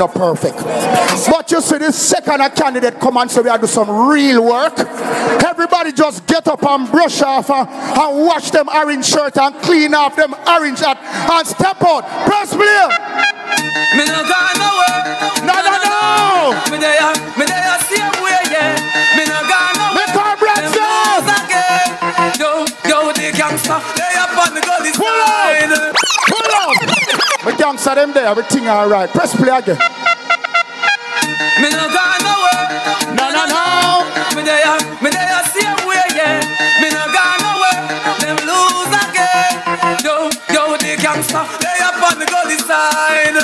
not perfect. But you see this second candidate come and say we are do some real work. Everybody just get up and brush off and wash them orange shirt and clean off them orange hat and step out. Press play. Me no gone nowhere. No. Me there same way, yeah. Me no gone nowhere. Me come breakfast. Yo, the gangster, they up on the gully side. Pull up. Me gangster them there, everything alright. Press play again. Me no gone nowhere. No. Me there same way, yeah. Me no gone nowhere. Them lose again. Yo, the gangster, they up on the gully side.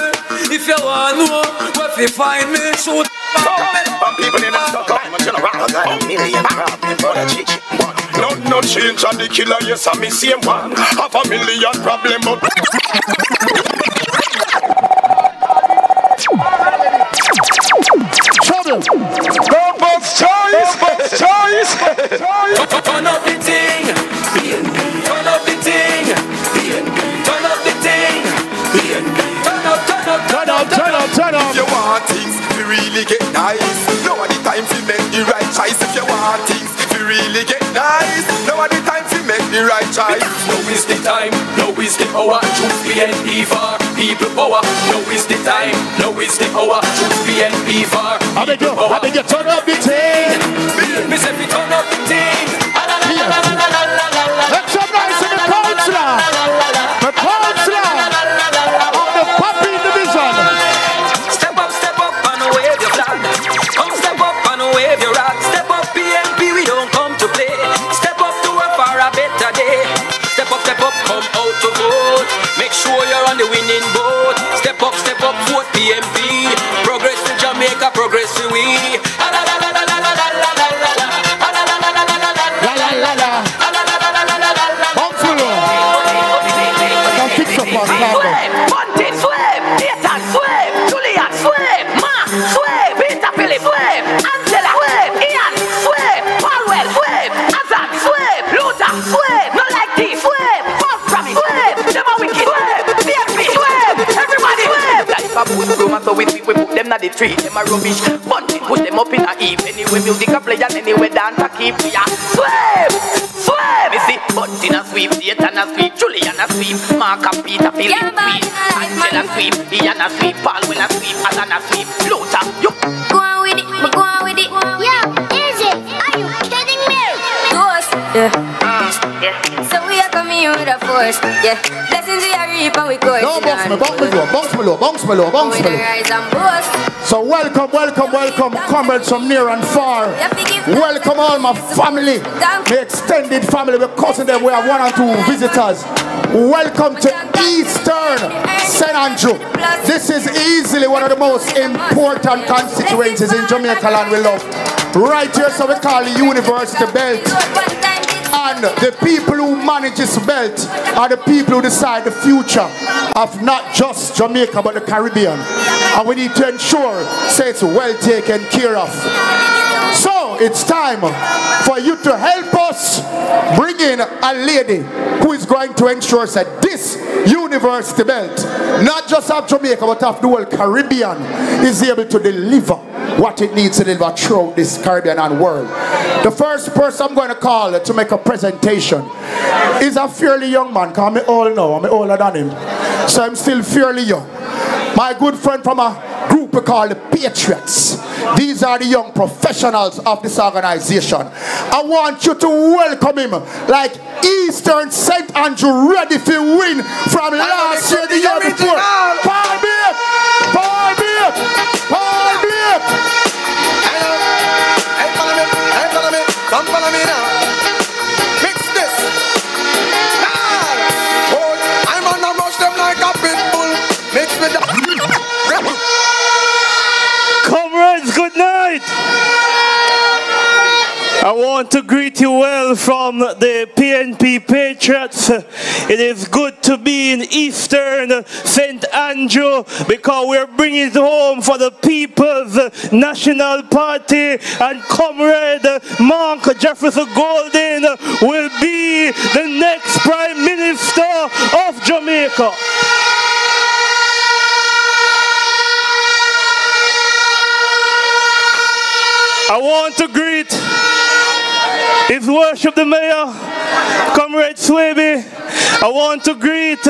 If you want to know where you find me, shoot. Some people in the stock up, I'm got a million problems for the chichi. No change on the killer, yes, I'm the same one. Half a million problem, but trouble. no box choice. Turn up the thing. Turn up the thing. Turn up the thing. Turn up. If you want things to really get nice, now are the time to make the right choice. If you want things to really get nice, now are the time to make the right choice. Now is the time, now is the hour. Choose PNP for people power. Now is the time, now is the hour. Choose PNP for people power. I beg you, turn up the thing. Me say we turn up the thing. Make some noise in the councillor. The councillor of the Puppy Division. Step up and wave your flag. Come step up and wave your rag. Step up PNP, we don't come to play. Step up to work for a better day. Step up, come out to vote. Make sure you're on the winning boat. Step up, vote PNP. Progress to Jamaica, progress to we. So we put them at the tree, them a rubbish. Bunting, put them up in a heap. Anyway, music a play and anyway dance a keep. Yeah, sweep. You see, Bunting a sweep, Satan a sweep, Julian a sweep, Mark and Peter Philip sweep, Angela sweep, Ian a sweep, Paul will a sweep, Alan a sweep, Luther, you go on with it, go on with it. Yeah, easy. Are you kidding me? Ghost, yeah. So we are coming in with a force, yeah. Blessings we are reap and we go. No, bounce me low. So welcome, comrades from near and far. Welcome all my family, my extended family, we're causing them, we have 1 and 2 visitors. Welcome to Eastern St. Andrew. This is easily one of the most important constituencies in Jamaica land we love. Right here, so we call the University Belt. And the people who manage this belt are the people who decide the future of not just Jamaica but the Caribbean. And we need to ensure say it's well taken care of. So it's time for you to help us bring in a lady who is going to ensure that this university belt, not just of Jamaica but of the whole Caribbean, is able to deliver what it needs to deliver throughout this Caribbean and world. The first person I'm going to call to make a presentation is a fairly young man, because I'm old now, I'm older than him. So I'm still fairly young. My good friend from a group we call the Patriots. These are the young professionals of this organization. I want you to welcome him like Eastern St. Andrew ready to win from last year, the year before. Paul Beep! Come follow me now. Mix this. I'm gonna rush them like a pit bull. Mix with the comrades, good night. I want to greet you well from the PNP Patriots. It is good to be in Eastern St. Andrew because we're bringing it home for the People's National Party, and Comrade Mark Jefferson Golden will be the next Prime Minister of Jamaica. I want to greet His Worship the Mayor, Comrade Swaby. I want to greet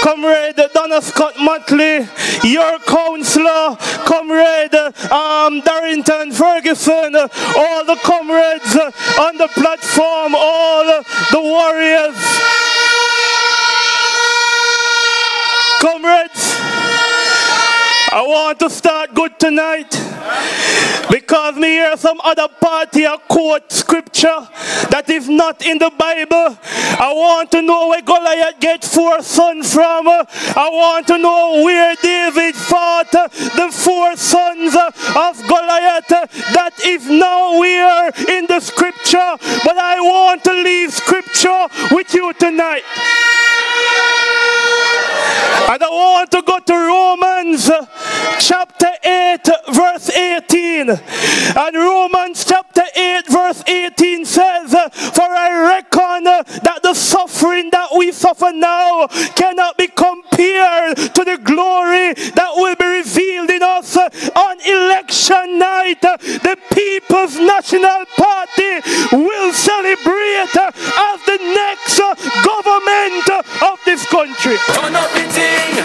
Comrade Donna Scott Motley, your councillor, Comrade Darrington Ferguson, all the comrades on the platform, all the warriors. Comrades, I want to start good tonight because me hear some other party a quote scripture that is not in the Bible. I want to know where Goliath get 4 sons from. I want to know where David fought the 4 sons of Goliath that is nowhere in the scripture. But I want to leave scripture with you tonight. And I want to go to Romans chapter 8 verse 18. And Romans chapter 8 verse 18 says, for I reckon that the suffering that we suffer now cannot be compared to the glory that will be revealed in us on election night. The People's National Party will celebrate as the next government of this country. Turn up the thing,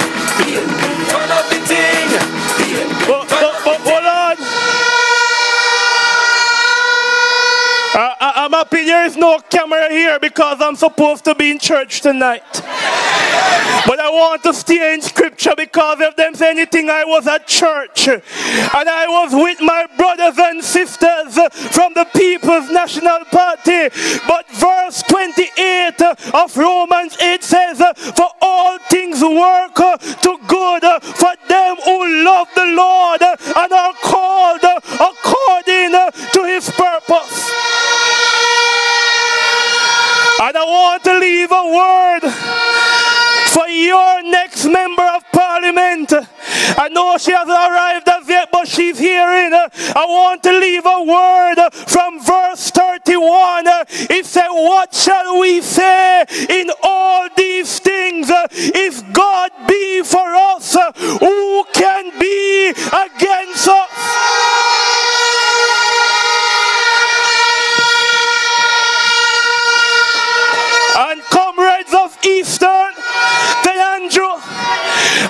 turn up the thing. Hold on. I'm happy there is no camera here because I'm supposed to be in church tonight. But I want to stay in scripture because if them say anything, I was at church. And I was with my brothers and sisters from the People's National Party. But verse 28 of Romans 8 says, for all things work to good for them who love the Lord and are called according to his purpose. And I want to leave a word for your next member of parliament. I know she hasn't arrived as yet, but she's hearing. I want to leave a word from verse 31. It said, what shall we say in all these things? If God be for us, who can be against us? And comrades of Eastern St. Andrew,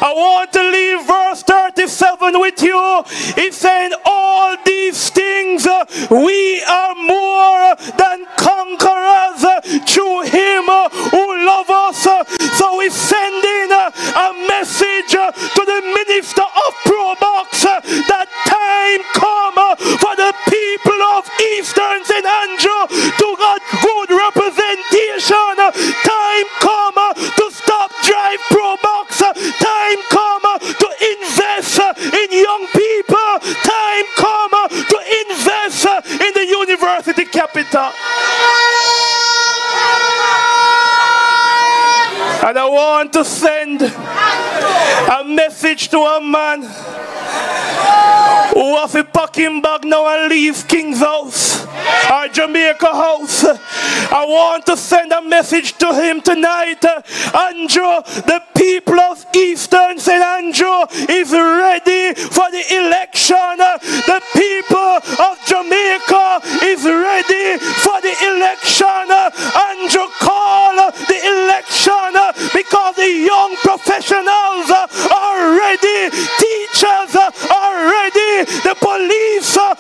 I want to leave verse 37 with you. It's saying all these things we are more than conquerors through him who loves us. So we're sending a message to the Minister of Pro Box that time come for the people of Eastern St. Andrew to get good representation. Time come to stop drive Pro Box. Time come to invest in young people. Time come to invest in the university capital. And I want to send a message to a man who have a packing bag now and leave King's house or Jamaica house. I want to send a message to him tonight. Andrew, the people of Eastern St. Andrew is ready for the election. The people of Jamaica is ready for the election. Andrew, call the election because the young professionals are ready. Teachers are ready. The police are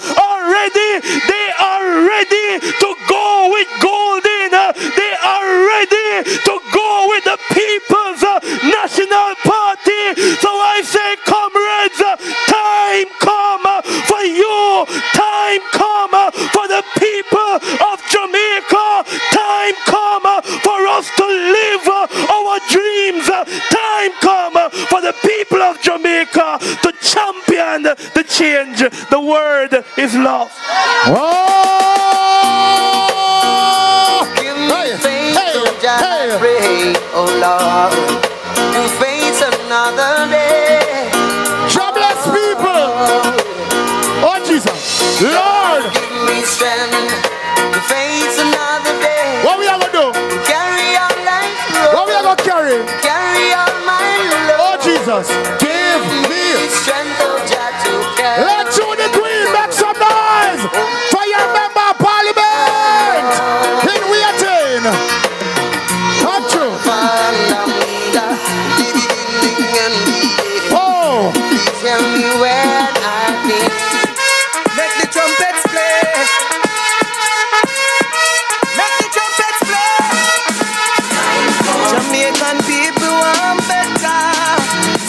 ready. They are ready to go with Golden. They are ready to go with the People's National Party. So I say, comrades, time come for you. Time come for the people of Jamaica. Time come for us to live our dreams. Time come for the people of Jamaica to champion the change. The word is love. Give me faith, I pray, oh Lord, to face another day. God bless people. Oh Jesus, Lord, give me strength to face another day. what we are gonna do? Carry on life, What we are gonna carry? carry on my love. Oh Jesus, give me strength, oh Jah, to carry. Let you the queen make some noise. anywhere I've been. Make the trumpets play. Make the trumpets play. Jamaican people want better.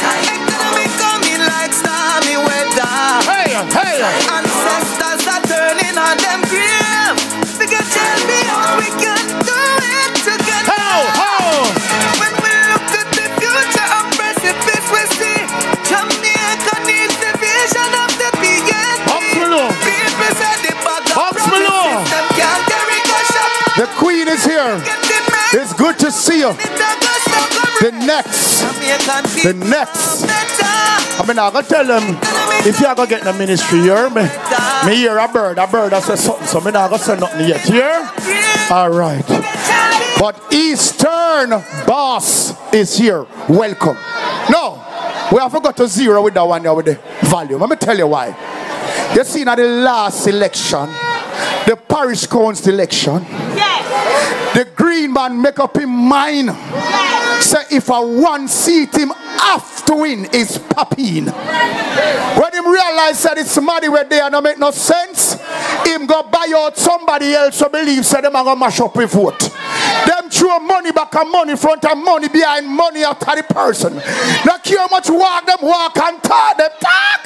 Economy coming like stormy weather. Hey, hey. Ancestors are turning on them grave. Figure tell me how we can do it together. How? When we look at the future of precipice, we see Jamaica needs the vision of the beginning. People say the bag of promises them can't carry cash up. The Queen is here. It's good to see you. The next. I mean, I'm going to tell them, if you're going to get in the ministry, you hear me? Me hear a bird that says something, so I'm not going to say nothing yet. Here? All right. But Eastern Boss is here. Welcome. No, we have forgot to zero with that one there with the volume. Let me tell you why. You see, at the last election, the parish council election, the green man make up his mind. Say if I one seat him have to win is Papine. When him realize that it's money where they are not make no sense, him go buy out somebody else who believes that them are gonna mash up with vote. Them throw money back and money front and money behind money after the person. Not care how much walk them walk and talk them talk.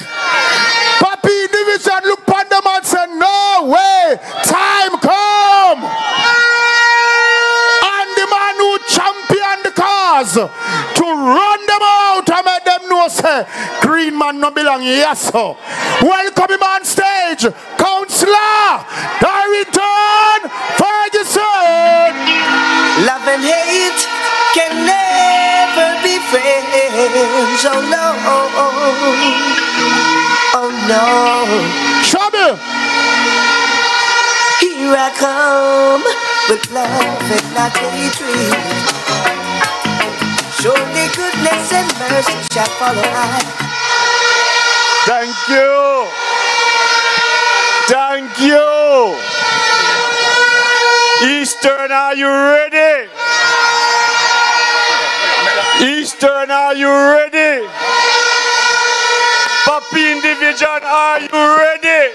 Papine division look upon them and say no way, time come. Man who champion the cause to run them out and make them know say green man no belong here. Yes, sir. Welcome him on stage, Councillor Darrington Ferguson. Love and hate can never be friends. Oh no, oh no. Trouble. Here I come with love and not hatred. Surely goodness and mercy shall follow I. Thank you. Thank you. Eastern, are you ready? Eastern, are you ready? Papine Division, are you ready?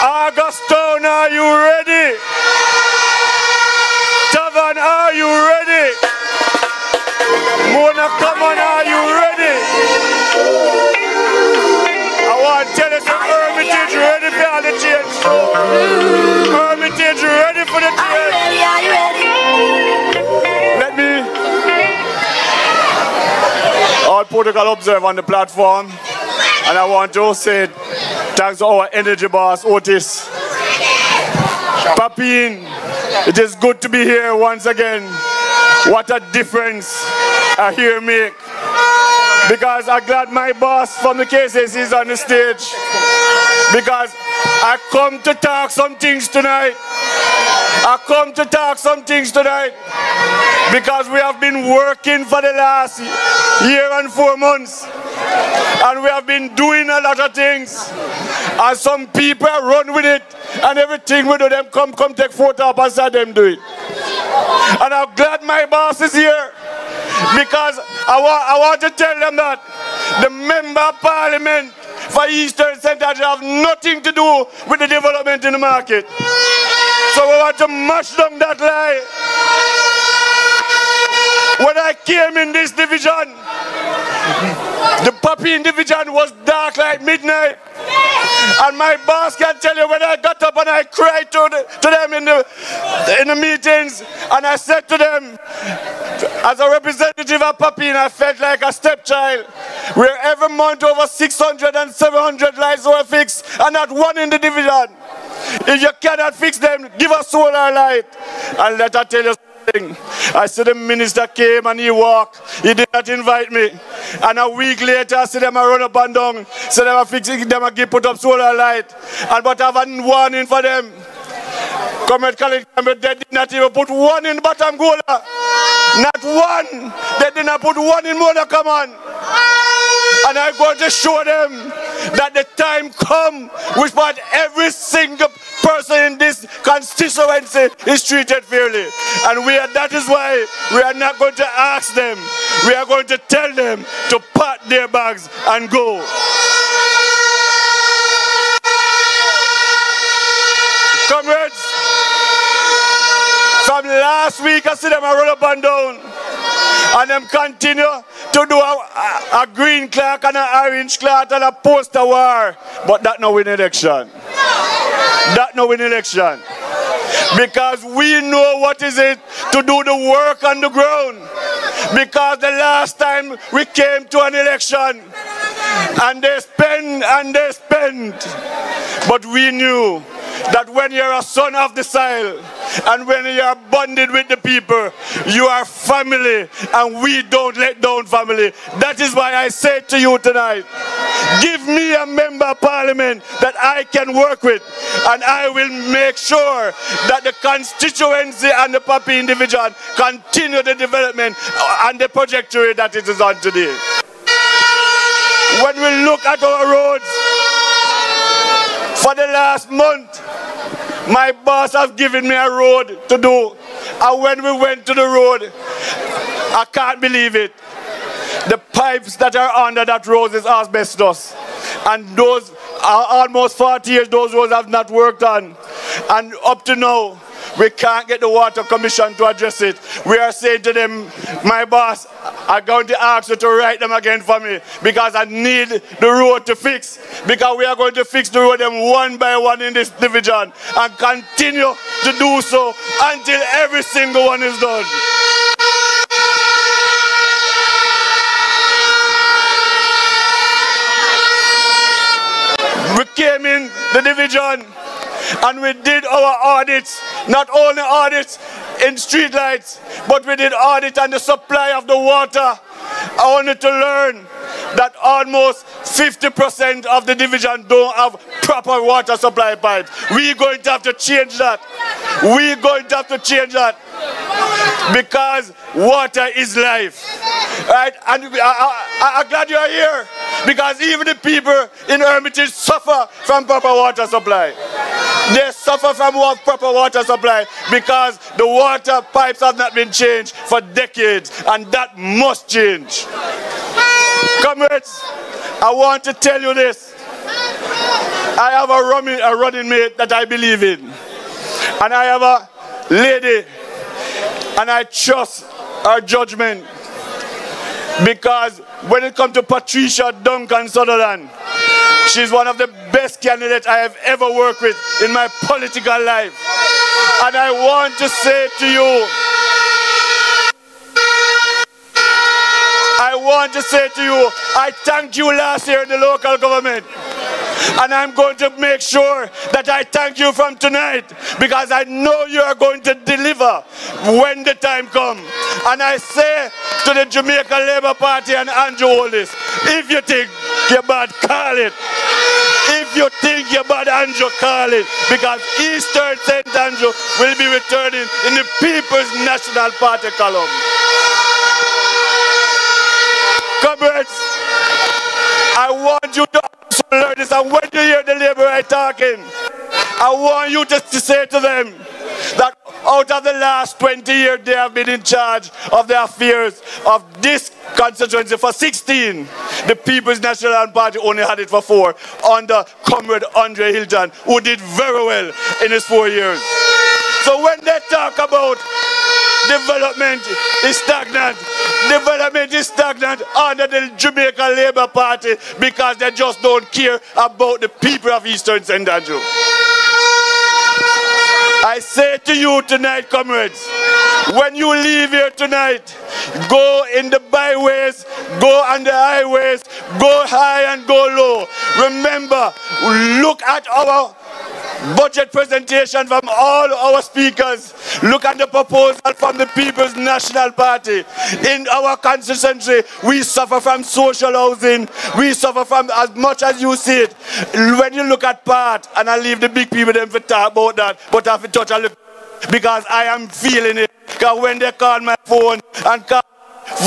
Augustone, are you ready? Tavan, are you ready? Mona, come on, are you ready? I want to tell you some Hermitage ready for all the change. Hermitage ready for the change. Are you ready? Let me all protocol observe on the platform, and I want to say thanks to our energy boss, Otis. Papine, it is good to be here once again. What a difference I hear make. Because I'm glad my boss from the KSAMC is on the stage. Because I come to talk some things tonight. I come to talk some things tonight. Because we have been working for the last year and 4 months. And we have been doing a lot of things. And some people run with it. And everything we do, them come take photo up and say them do it. And I'm glad my boss is here. Because I want to tell them that the member of parliament for Eastern Central have nothing to do with the development in the market. So we want to mash down that lie. When I came in this division, the Papine division was dark like midnight. And my boss can tell you when I got up and I cried to them in the meetings, and I said to them, as a representative of Papine, I felt like a stepchild, where every month over 600 and 700 lights were fixed, and not one in the division. If you cannot fix them, give us solar light. And let I tell you something. I see the minister came and he walked. He did not invite me. And a week later, I see them run up and down. So they were fixing them and put up solar light. But I have a warning for them. Comrade College, they did not even put one in Bottom Gola. Not one. They did not put one in Mona Common. And I'm going to show them that the time come which part every single person in this constituency is treated fairly. And that is why we are not going to ask them we are going to tell them to pack their bags and go. Comrades, from last week I see them run up and down, and them continue to do a green clock and an orange clock and a poster war, but that no win election. That no win election. Because we know what is it to do the work on the ground. Because the last time we came to an election and they spend, but we knew that when you're a son of the soil and when you are bonded with the people, you are family, and we don't let down family. That is why I say to you tonight, give me a member of parliament that I can work with, and I will make sure that the constituency and the Papi individual continue the development and the trajectory that it is on today. When we look at our roads, for the last month, my boss has given me a road to do. And when we went to the road, I can't believe it. The pipes that are under that road is asbestos. And those are almost 40 years those roads have not worked on. And up to now, we can't get the Water Commission to address it. We are saying to them, my boss, I'm going to ask you to write them again for me because I need the road to fix. Because we are going to fix the road them one by one in this division and continue to do so until every single one is done. We came in the division and we did our audits, not only audits in streetlights, but we did audit on the supply of the water, only to learn that almost 50% of the division don't have proper water supply pipes. We're going to have to change that. We're going to have to change that because water is life. Right? And I'm glad you're here because even the people in Hermitage suffer from proper water supply. They suffer from proper water supply because the water pipes have not been changed for decades, and that must change. Comrades, I want to tell you this. I have a running mate that I believe in. And I have a lady, and I trust her judgment. Because when it comes to Patricia Duncan Sutherland, she's one of the best candidates I have ever worked with in my political life. And I want to say to you, I thanked you last year in the local government. And I'm going to make sure that I thank you from tonight because I know you are going to deliver when the time comes. And I say to the Jamaica Labour Party and Andrew Hollis, if you think you're bad, call it. If you think you're bad, Andrew, call it. Because Eastern St. Andrew will be returning in the People's National Party column. Comrades, I want you to learn this, and when you hear the Labourite talking, I want you to say to them that out of the last 20 years they have been in charge of the affairs of this constituency for 16. The People's National Party only had it for 4 under Comrade Andre Hilton, who did very well in his 4 years. So when they talk about development is stagnant, development is stagnant under the Jamaica Labour Party because they just don't care about the people of Eastern St. Andrew. I say to you tonight, comrades, when you leave here tonight, go in the byways, go on the highways, go high and go low. Remember, look at our budget presentation from all our speakers. Look at the proposal from the People's National Party. In our constituency, we suffer from social housing. We suffer from as much as you see it. When you look at part, and I leave the big people them to talk about that, but I have to touch a little because I am feeling it. Because when they call my phone and call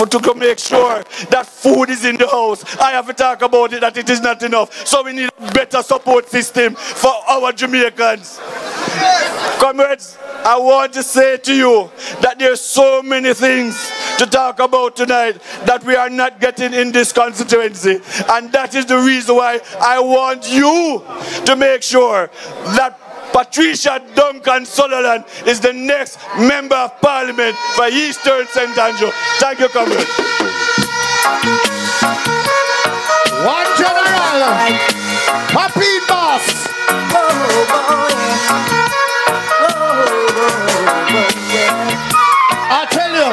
to make sure that food is in the house, I have to talk about it, that it is not enough. So we need a better support system for our Jamaicans. Comrades, I want to say to you that there's so many things to talk about tonight that we are not getting in this constituency. And that is the reason why I want you to make sure that Patricia Duncan Sutherland is the next Member of Parliament for Eastern St. Andrew. Thank you, comrade. One general, Happy Boss. I tell you,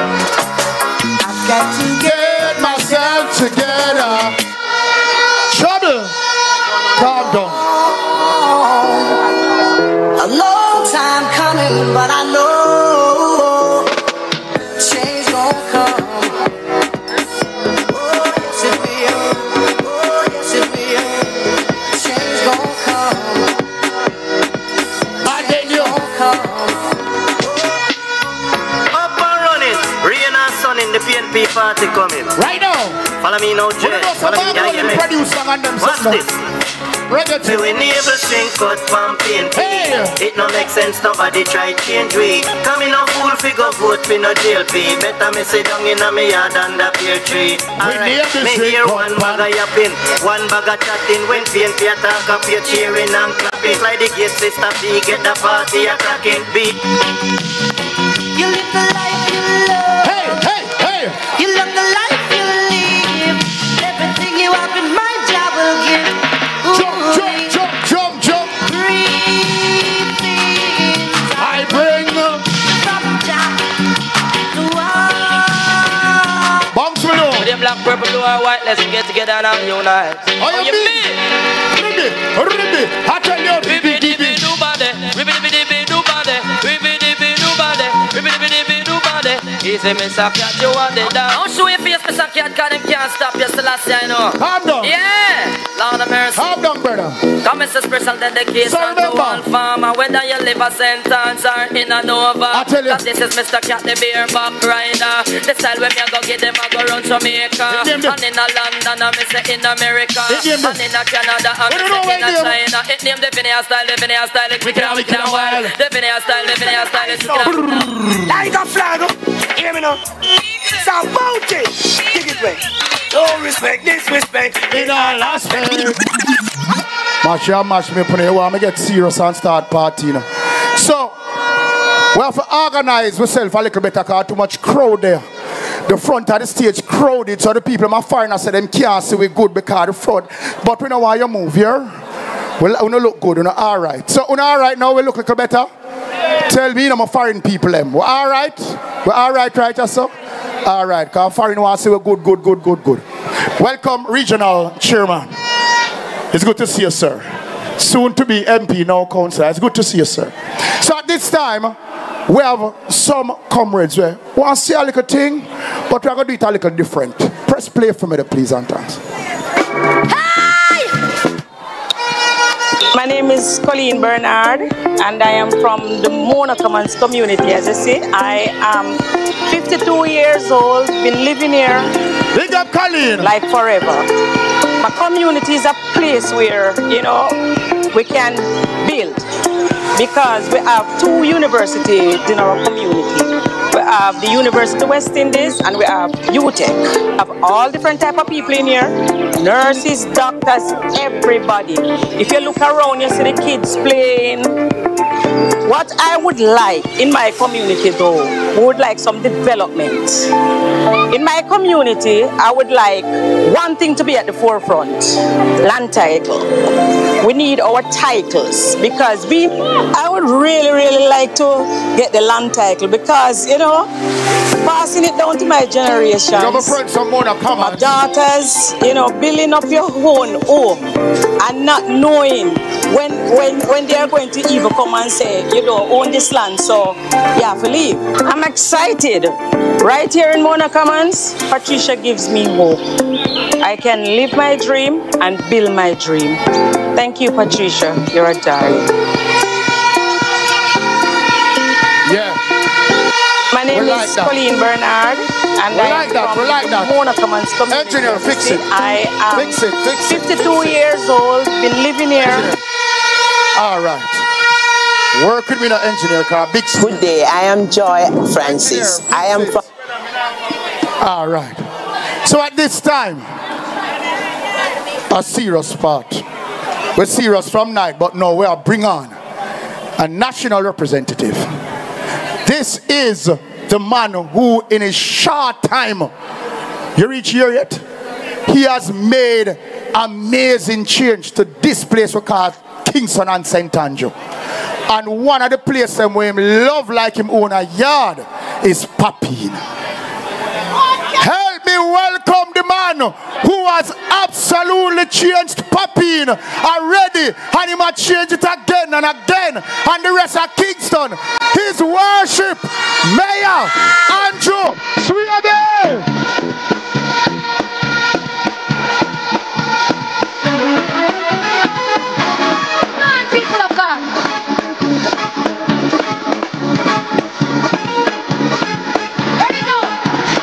I've got to get myself together. Trouble, calm down. A long time coming, but I know change gon' come. Oh, yes it will. Oh, yes it will. Change gon' come. And then you come. Up and running, rain and sun in the PNP party coming. right now. Follow me now, Jay. Follow me, yeah. Producer and them What's this? Reggae. We enable shrink cut from PNP. Hey. It no make sense, nobody try change we. Coming no fool figure vote for no jail fee. Better me sit down in a me yard under pear tree. Alright, me hear one bag of yapping, one bag of chatting. When PNP attack up, you cheering and clapping. Like the gate sister B, get the party a cracking beat. You live the life you love. Hey, hey, hey. You love the life you live. Everything you have in mind, I will give. Jump, jump, jump, jump, jump. Breathing. I bring Bounce below. With the black, purple, blue, or white, let's get together and unite. How you mean? Ribby, I tell you, Ribby dibby do body, ribby dibby do body, ribby dibby do body, ribby dibby do body. He say, Mr. Cat, you want it down. Don't show your face, Mr. Cat, cause them can't stop you still last year, you know. calm down. Yeah, Lord of mercy. Calm down, brother. Come is a special dedication So to remember. all farmer, whether you live a sentence or in a Nova. I tell you. Cause this is Mr. Cat, the beer back rider. The style when me go get them, I go run Jamaica. It name And in a London, I miss it in America. It name And in a Canada, I miss it in a China. It name the Vinaya style, the Vinaya style, it's wicked and wild. The Vinaya style, it's wicked and wild. Like a flag, hear me now. Stop bounty, take it away. No respect, disrespect In all aspects. Mash me up on here. I want to get serious and start partying. So, we have to organize ourselves a little bit because too much crowd there. The front of the stage crowded, so the people in my foreigner say them can't see we good because the front. But we know why you move here. Well, we don't look good, we not alright. So we alright now, we look a little better. Tell me, I'm a foreign people them. We're alright? We're alright, right, so? Alright, because foreign want to say we're good. Welcome, regional chairman. It's good to see you, sir. Soon to be MP, now councillor. It's good to see you, sir. So at this time, we have some comrades where we want to see a little thing, but we're going to do it a little different. Press play for me, please, and thanks. My name is Colleen Bernard, and I am from the Mona Commons community. As I say, I am 52 years old, been living here Big up, Colleen. like forever. My community is a place where, you know, we can build, because we have two universities in our community. We have the University of West Indies and we have UTech. We have all different type of people in here. Nurses, doctors, everybody. If you look around, you see the kids playing. What I would like in my community though, we would like some development. In my community, I would like one thing to be at the forefront: land title. We need our titles, because I would really like to get the land title, because, you know, passing it down to my generation, my daughters, you know, building up your own home and not knowing when they are going to even come and say, you don't own this land, so you have to leave. I'm excited. Right here in Mona Commons, Patricia gives me hope. I can live my dream and build my dream. Thank you, Patricia. You're a darling. Yeah. My name is Colleen Bernard, and I am from the Mona Commons community. Engineer, fix it. I am fix it. 52 years old, been living here. All right. Work with me, the engineer car. Big Good day. I am Joy Francis. I am from All right. So at this time, a serious part. We're serious from night, but no, we are bring on a national representative. This is the man who in a short time, you reach here yet? He has made amazing change to this place we call Kingston and St. Andrew. And one of the places where him love like him own a yard is Papine. Help me welcome the man who has absolutely changed Papine already, and he might change it again and again, and the rest of Kingston. His worship, Mayor Andrew Swede. People of God. Here we go.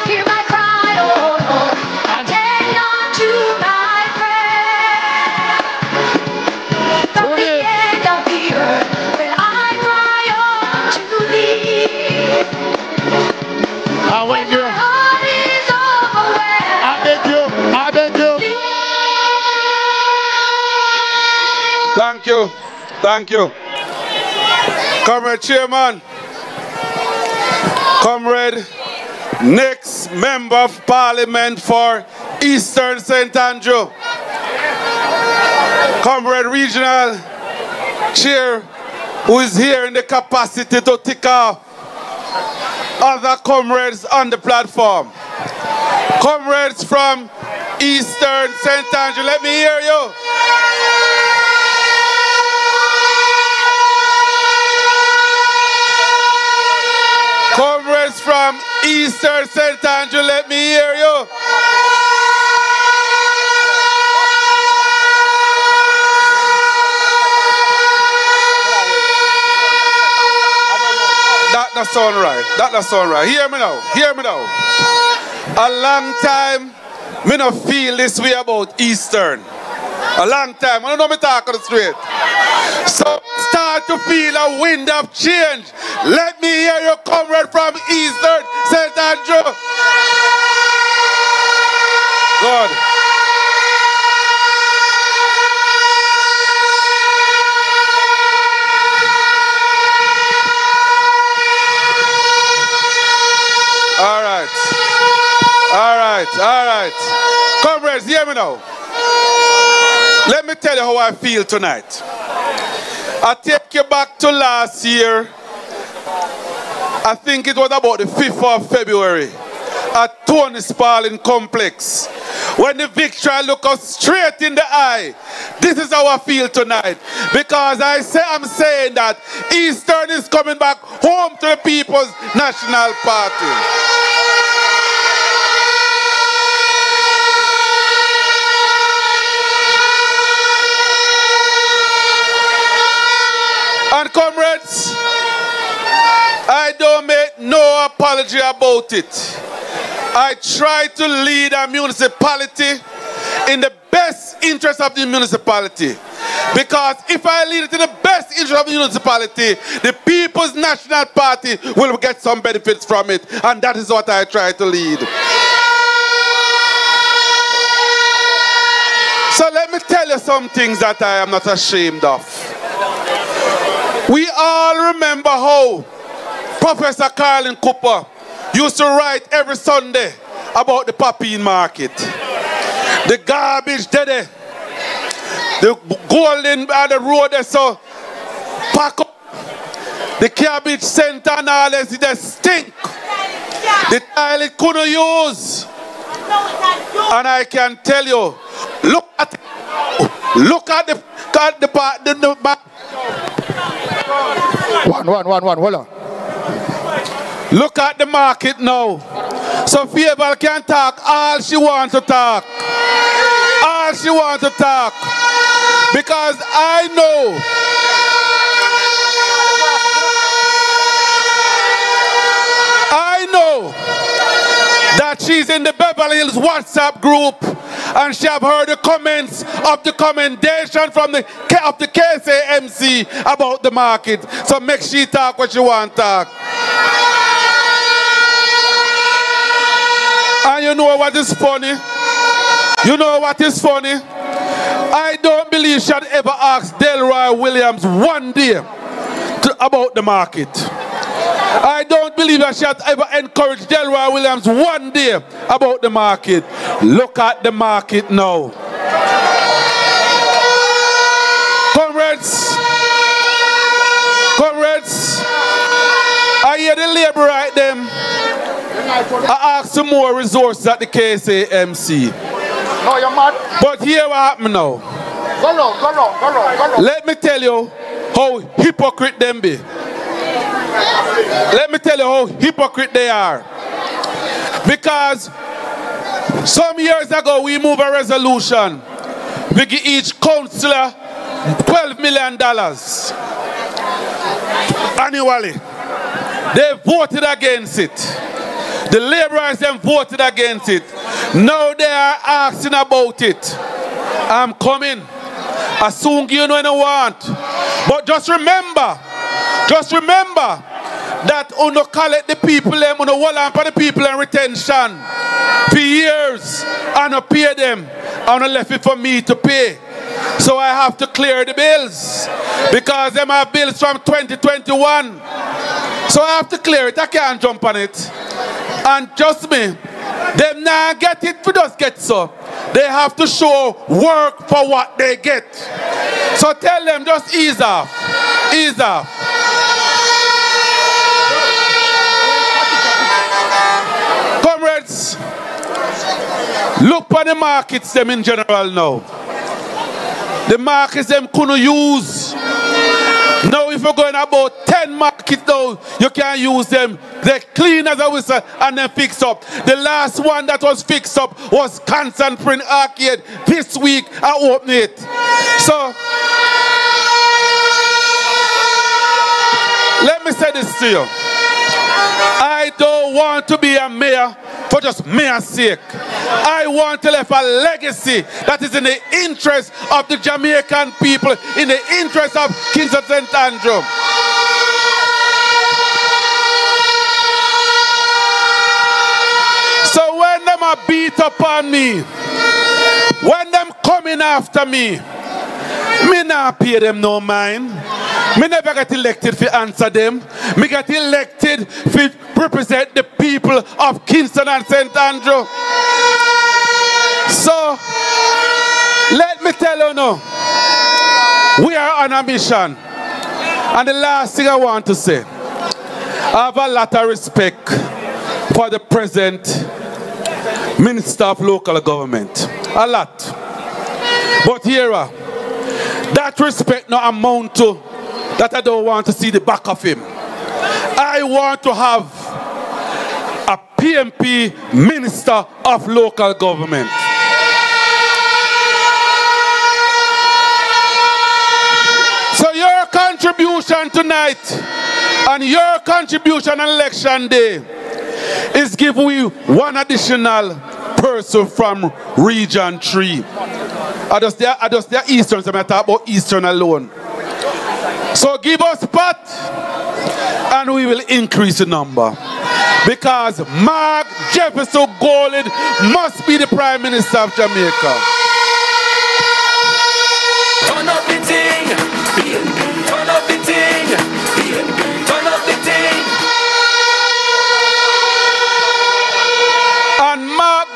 Hear my cry, oh Lord, and tend unto my prayer. From the end of the earth will I cry unto thee. And when my heart is overwhelmed, I beg you. Thank you. Thank you. Comrade Chairman. Comrade, next Member of Parliament for Eastern St. Andrew. Comrade Regional Chair, who is here in the capacity to tick off other comrades on the platform. Comrades from Eastern St. Andrew, let me hear you. Comrades from Eastern St. Andrew, let me hear you. That does sound right. That does sound right. Hear me now. Hear me now. A long time, me not feel this way about Eastern. A long time. I don't know me talking straight. So start to feel a wind of change. Let me hear your comrade from Eastern St. Andrew. Good. All right. All right. All right. Comrades, hear me now. Let me tell you how I feel tonight. I take you back to last year. I think it was about the 5th of February at Tony Spalding Complex. When the victory looked us straight in the eye. This is how I feel tonight. Because I'm saying that Eastern is coming back home to the People's National Party. And comrades, I don't make no apology about it. I try to lead a municipality in the best interest of the municipality. Because if I lead it in the best interest of the municipality, the People's National Party will get some benefits from it. And that is what I try to lead. So let me tell you some things that I am not ashamed of. We all remember how Professor Carlin Cooper used to write every Sunday about the Papine market. The garbage there, the golden by the road there, so pack up. The cabbage center and all this, it stink. The tile it couldn't use. And I can tell you, look at the hold on. Look at the market now. So Fable can talk all she wants to talk. All she wants to talk. Because I know that she's in the Beverly Hills WhatsApp group and she have heard the comments of the commendation from the KSAMC about the market. So make she talk what she want to talk. you know what is funny? You know what is funny? I don't believe she had ever asked Delroy Williams one day about the market. I don't believe that she had ever encouraged Delroy Williams one day about the market. Look at the market now. Comrades, I hear the Labourite them. I ask some more resources at the KSAMC. No, you're mad. But here what happened now. Go on. Let me tell you how hypocrite them be. Let me tell you how hypocrite they are. Because some years ago we moved a resolution. We give each councillor $12 million annually. They voted against it. The Labourites then voted against it. Now they are asking about it. I'm coming. As soon as you know what I want. But just remember that uno collect the people them, uno hold on for the people in retention for years and I pay them. And I left it for me to pay. So I have to clear the bills. Because them are bills from 2021. So I have to clear it. I can't jump on it. And trust me, them now get it for just get so. They have to show work for what they get. So tell them just ease off. Ease off. Comrades, look for the markets them in general now. The markets them couldn't use. Now if you're going about 10 markets now, you can't use them. They're clean as a whistle and then fix up. The last one that was fixed up was Constant Print Arcade. This week I opened it. So let me say this to you. I don't want to be a mayor for just mayor's sake. I want to leave a legacy that is in the interest of the Jamaican people, in the interest of Kingston St. Andrew. So when them are beat upon me, when them coming after me not pay them no mind. Me never get elected to answer them. Me get elected to represent the people of Kingston and St. Andrew. So, let me tell you now, we are on a mission. And the last thing I want to say, I have a lot of respect for the present Minister of Local Government. A lot. But here, that respect no amount to that I don't want to see the back of him. I want to have a PMP Minister of Local Government. So your contribution tonight and your contribution on election day is give we one additional person from Region 3. I just their Eastern, so I talk about Eastern alone. So give us part and we will increase the number. Because Mark Jefferson Golding must be the Prime Minister of Jamaica. Turn up the thing. Turn up the thing. Turn up the thing. And Mark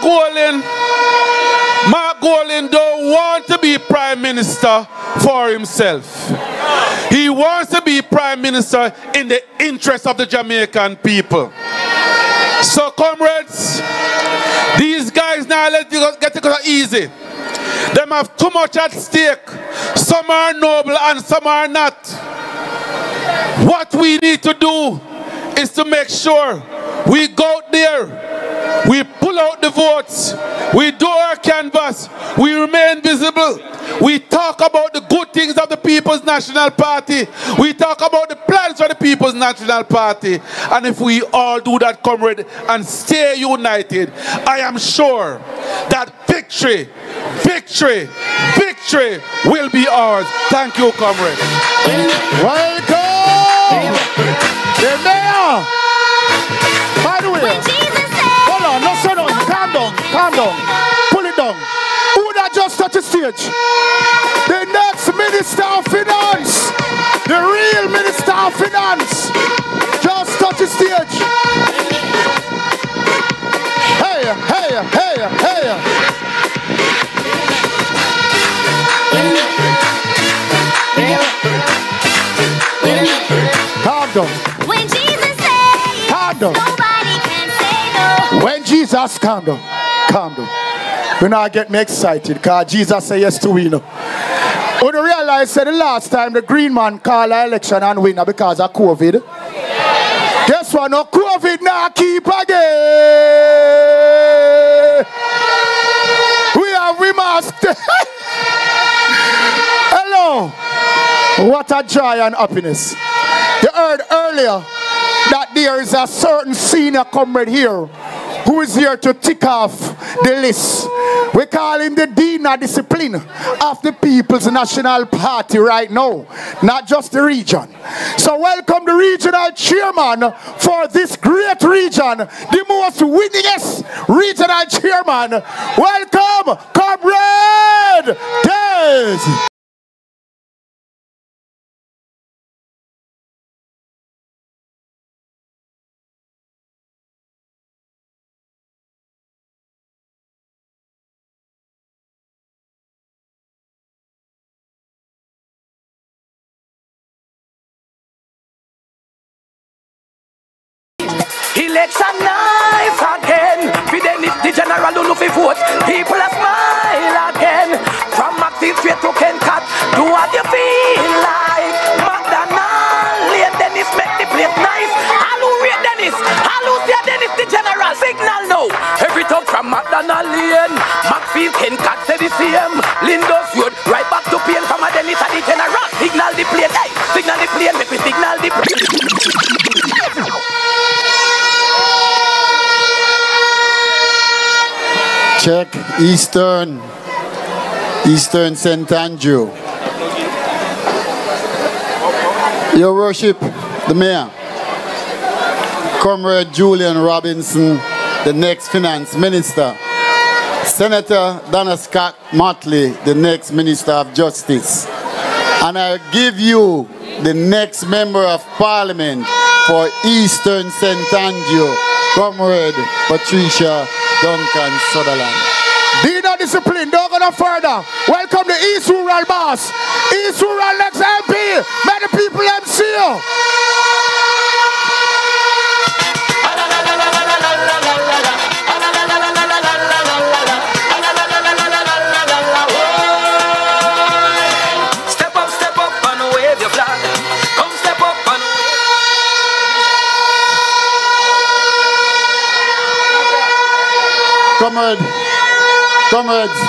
Golding don't want to be Prime Minister for himself. He wants to be Prime Minister in the interest of the Jamaican people. So comrades, these guys now let you get it easy. Them have too much at stake. Some are noble and some are not. What we need to do is to make sure we go out there, we pull out the votes, we do our canvas, we remain visible, we talk about the good things of the People's National Party, we talk about the plans for the People's National Party, and if we all do that, comrade, and stay united, I am sure that victory will be ours. Thank you, comrade. Welcome! The mayor! By the way, hold on, no, calm down. Calm down. Pull it down. Who that just touch the stage? The next Minister of Finance. The real Minister of Finance. Just touch the stage. Hey, hey, hey, hey. Calm down. When Jesus says, calm down. Nobody can say no. When Jesus, calm down. Calm down. Do not get me excited because Jesus said yes to win. When you realize that the last time the green man called an election and win because of COVID. Guess what? No COVID now keep again. We masked. Hello. What a joy and happiness. You heard earlier that there is a certain senior comrade here who is here to tick off the list. We call him the Dean of Discipline of the People's National Party right now, not just the region. So welcome the regional chairman for this great region, the most winningest regional chairman. Welcome, Comrade Des. Election night again. For them if the general who know fi vote, people a smile again. From Maxine straight to Kencat, do what you feel like. McDonald, Lane Dennis make the place nice. Hello, Ray Dennis. Hello, say Dennis the general. Signal now. Every talk from McDonald Lane, Maxfield Kencat say the same. Lindos Road, right back to Payne from a Dennis at the general. Signal the plane, hey, signal the plane, make we signal the plane. Check Eastern St. Andrew. Your Worship, the Mayor, Comrade Julian Robinson, the next Finance Minister, Senator Donna Scott Motley, the next Minister of Justice, and I give you the next Member of Parliament for Eastern St. Andrew, Comrade Patricia Duncan Sutherland. Dean of Discipline, don't go no further. Welcome the East Rural Boss. East Rural next MP. May the people them see you. Step up and wave your flag. Come step up and Comrades,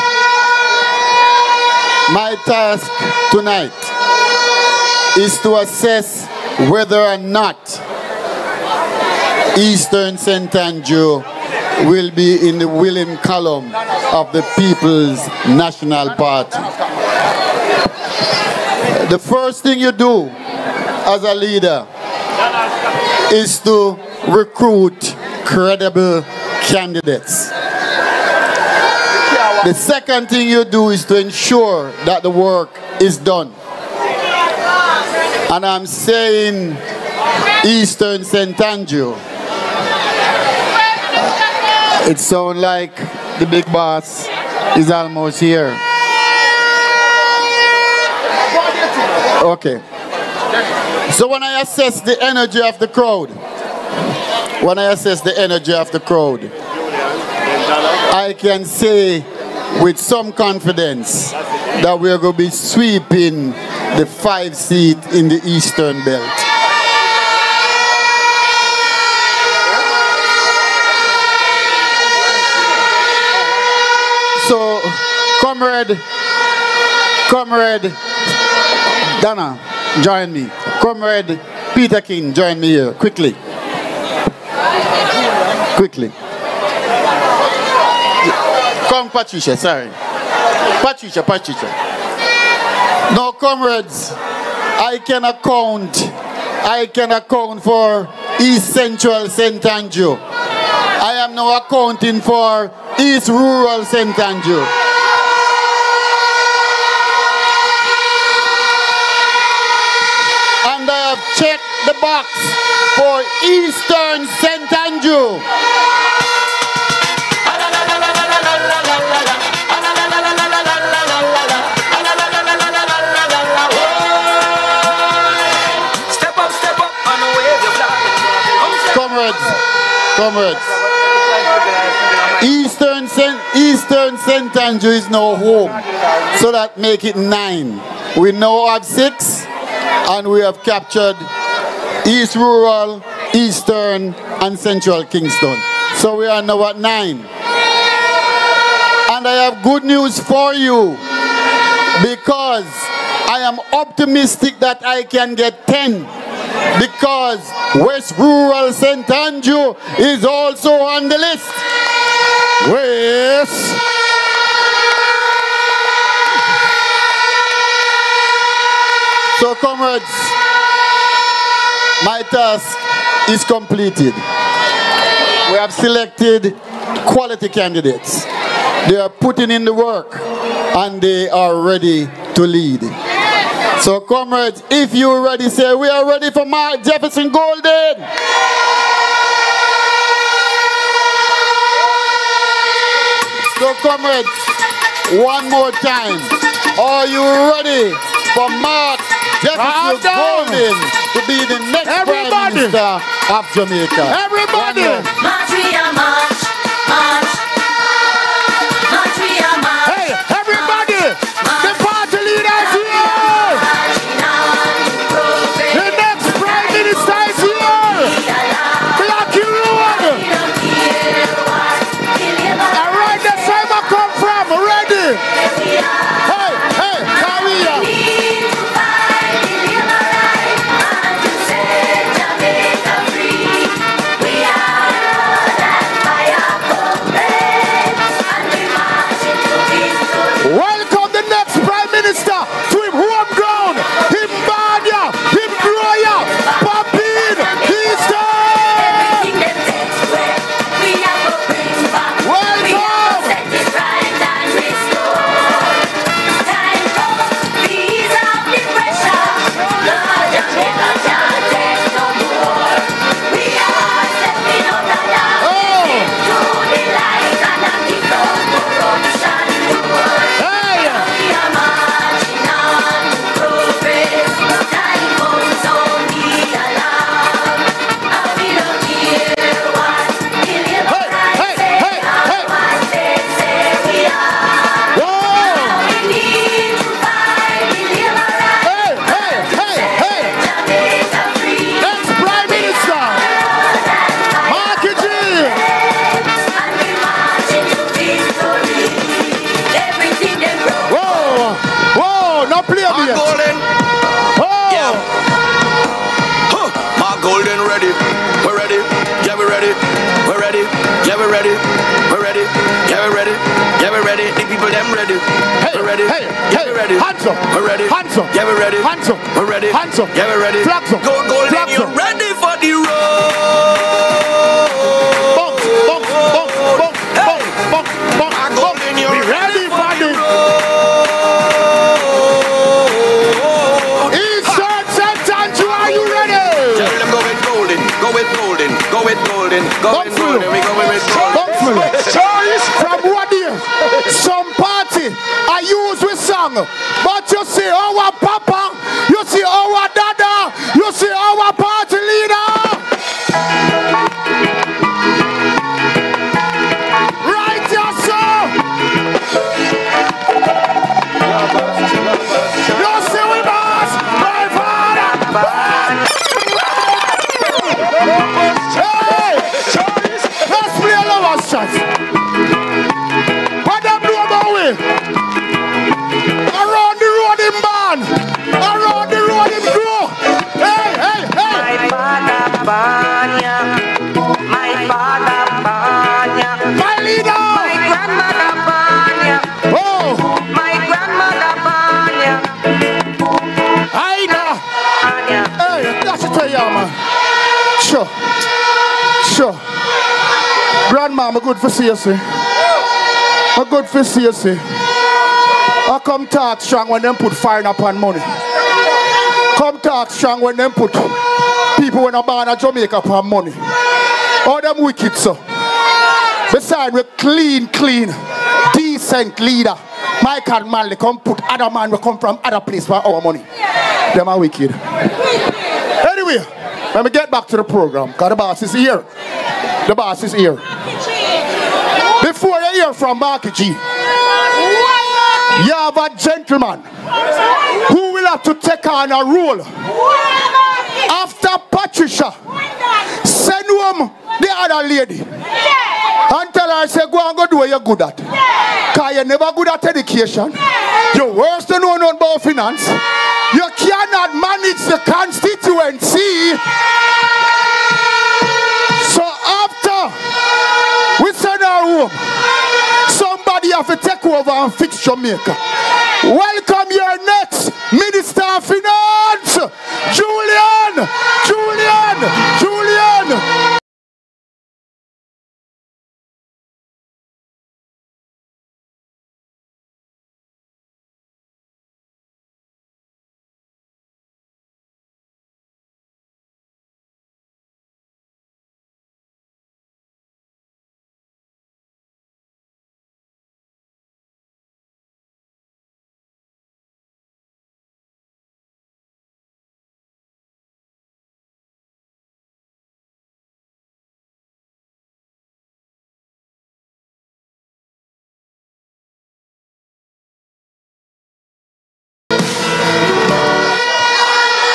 my task tonight is to assess whether or not Eastern St. Andrew will be in the willing column of the People's National Party. The first thing you do as a leader is to recruit credible candidates. The second thing you do is to ensure that the work is done. And I'm saying Eastern St. Andrew. It sounds like the big boss is almost here. Okay. So when I assess the energy of the crowd, I can say with some confidence that we are going to be sweeping the 5 seat in the Eastern Belt. So, Comrade Donna, join me. Comrade Peter King, join me here, quickly. Come, Patricia, sorry. Patricia. No, comrades, I can account for East Central St. Andrew. I am now accounting for East Rural St. Andrew. And I have checked the box for Eastern St. Andrew. Comrades, Eastern St. Andrew is now home, so that make it 9. We now have 6, and we have captured East Rural, Eastern, and Central Kingston. So we are now at 9. And I have good news for you, because I am optimistic that I can get 10. Because West Rural St. Andrew is also on the list. Yes. So, comrades, my task is completed. We have selected quality candidates. They are putting in the work and they are ready to lead. So, comrades, if you're ready, say, we are ready for Mark Jefferson Golden. So, comrades, one more time. Are you ready for Mark Jefferson Golden to be the next Prime Minister of Jamaica? Everybody! March, we are march, march. March, we are march. Hey, everybody! The party leaders here! The next Prime Minister is here! Block your road! Alright, that's where I come from, ready! Hey, hey, carry on! Welcome the next Prime Minister to him home ground, him Banya, him Groya, Papin, Eastern! Welcome! Hands up. We're ready. Hands up. Yeah, we're ready. Hands up. We're ready. Hands up. Yeah, we're ready. Flags up. Go golden. Flags up. You ready for the road? Bump, bump, bump, bump, bump, bump, bump. Golden, you ready for the road? Eastern St. Andrew, are you ready? Tell them go with golden. Go with golden. Go with golden. Go with golden. We go with golden. Choice from what year? Some party I use with song, but you see our papa, you see our dada, you see our party leader. Right, yes, sir. You see we boss, my father. Hey, let's play a love shot. What them do about we? Around the road in barn, around the road in grow. Hey, hey, hey. My father Banya, my father Banya, my leader, my grandmother Banya. Oh, my grandmother Banya. Aida. Hey, that's it, man. Sure, sure. Grandma, I'm good for see you, sir. A good for see. I come talk strong when them put fire upon money. Come talk strong when them put people when are born in Jamaica upon money. All them wicked, so. Besides, we clean, decent leader. Michael Manley come put other man will come from other place for our money. Them are wicked. Anyway, let me get back to the program, because the boss is here. The boss is here. Before you hear from Marky G, you have a gentleman who will have to take on a role. After Patricia, send home the other lady. And tell her, say, go and go do what you're good at. Because you're never good at education. You're worse than know about finance. You cannot manage the constituency. So after we send her home, somebody have to take over and fix Jamaica. Welcome your next Minister of Finance, Julian.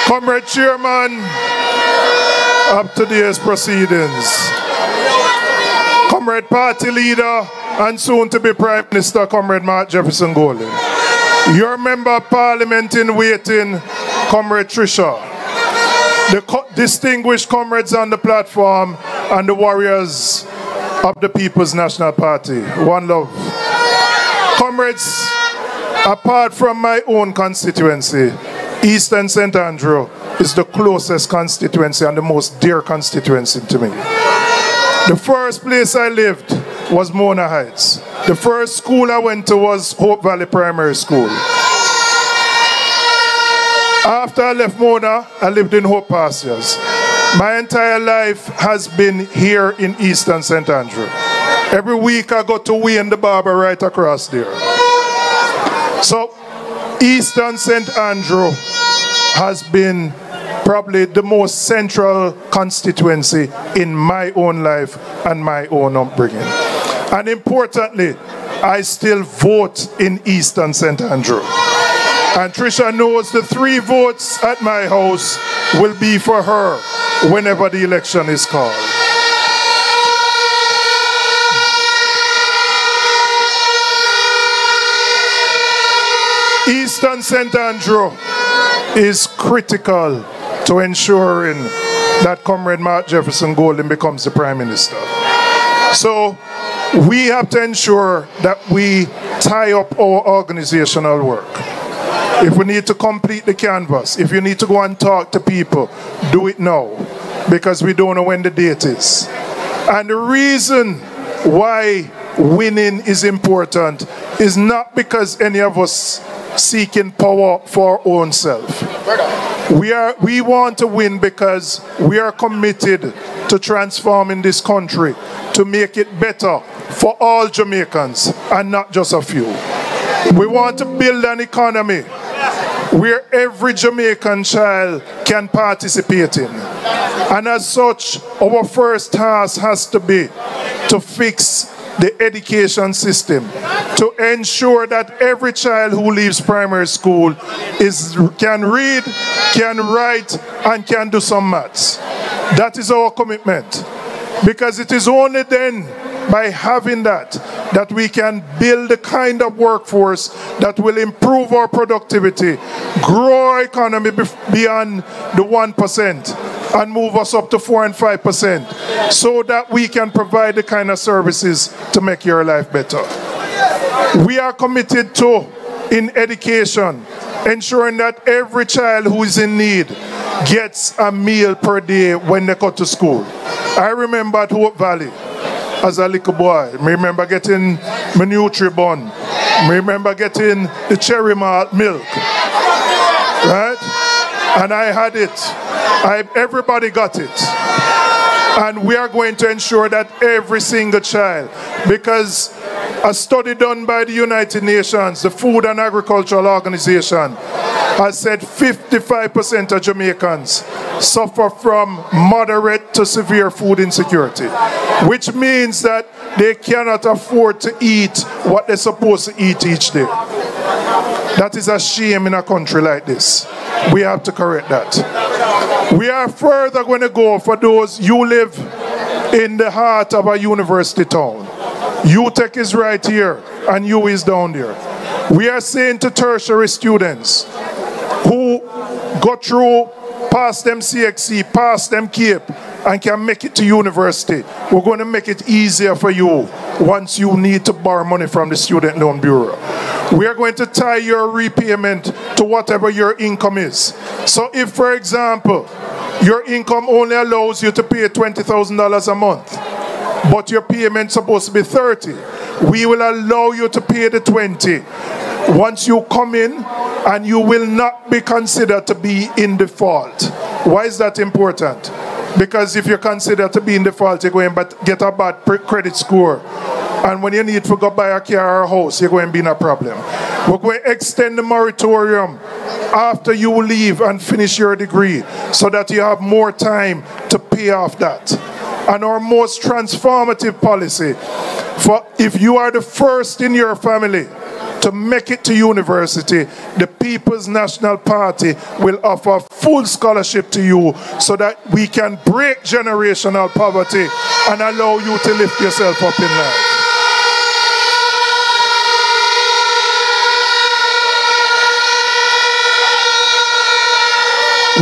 Comrade Chairman of today's proceedings, Comrade Party Leader and soon to be Prime Minister, Comrade Mark Jefferson Golden, your Member of Parliament in waiting, Comrade Trisha, the distinguished comrades on the platform, and the warriors of the People's National Party. One love. Comrades, apart from my own constituency, Eastern St. Andrew is the closest constituency and the most dear constituency to me. The first place I lived was Mona Heights. The first school I went to was Hope Valley Primary School. After I left Mona, I lived in Hope Pastures. My entire life has been here in Eastern St. Andrew. Every week I go to Wayne the barber right across there. So Eastern St. Andrew has been probably the most central constituency in my own life and my own upbringing. And importantly, I still vote in Eastern St. Andrew. And Trisha knows the 3 votes at my house will be for her whenever the election is called. Eastern St. Andrew is critical to ensuring that Comrade Mark Jefferson Golden becomes the Prime Minister. So we have to ensure that we tie up our organizational work. If we need to complete the canvas, if you need to go and talk to people, do it now, because we don't know when the date is. And the reason why winning is important is not because any of us seeking power for our own self. We want to win because we are committed to transforming this country to make it better for all Jamaicans and not just a few. We want to build an economy where every Jamaican child can participate in. And as such, our first task has to be to fix the education system, to ensure that every child who leaves primary school can read, can write, and can do some maths. That is our commitment. Because it is only then, by having that we can build the kind of workforce that will improve our productivity, grow our economy beyond the 1%, and move us up to 4 and 5%, so that we can provide the kind of services to make your life better. We are committed to, in education, ensuring that every child who is in need gets a meal per day when they go to school. I remember at Hope Valley, as a little boy, I remember getting my Nutri-Bun. Remember getting the cherry malt milk, right? And I had it. Everybody got it. And we are going to ensure that every single child, because a study done by the United Nations, the Food and Agricultural Organization, has said 55% of Jamaicans suffer from moderate to severe food insecurity, which means that they cannot afford to eat what they're supposed to eat each day. That is a shame in a country like this. We have to correct that. We are further going to go for those you live in the heart of a university town. UTech is right here and U is down there. We are saying to tertiary students who go through, pass them CXC, pass them CAPE, and can make it to university, we're going to make it easier for you once you need to borrow money from the Student Loan Bureau. We are going to tie your repayment to whatever your income is. So if, for example, your income only allows you to pay $20,000 a month, but your payment's supposed to be 30, we will allow you to pay the 20 once you come in, and you will not be considered to be in default. Why is that important? Because if you're considered to be in default, you're going to get a bad credit score. And when you need to go buy a car or a house, you're going to be in a problem. We're going to extend the moratorium after you leave and finish your degree so that you have more time to pay off that. And our most transformative policy, for if you are the first in your family to make it to university, the People's National Party will offer full scholarship to you so that we can break generational poverty and allow you to lift yourself up in life.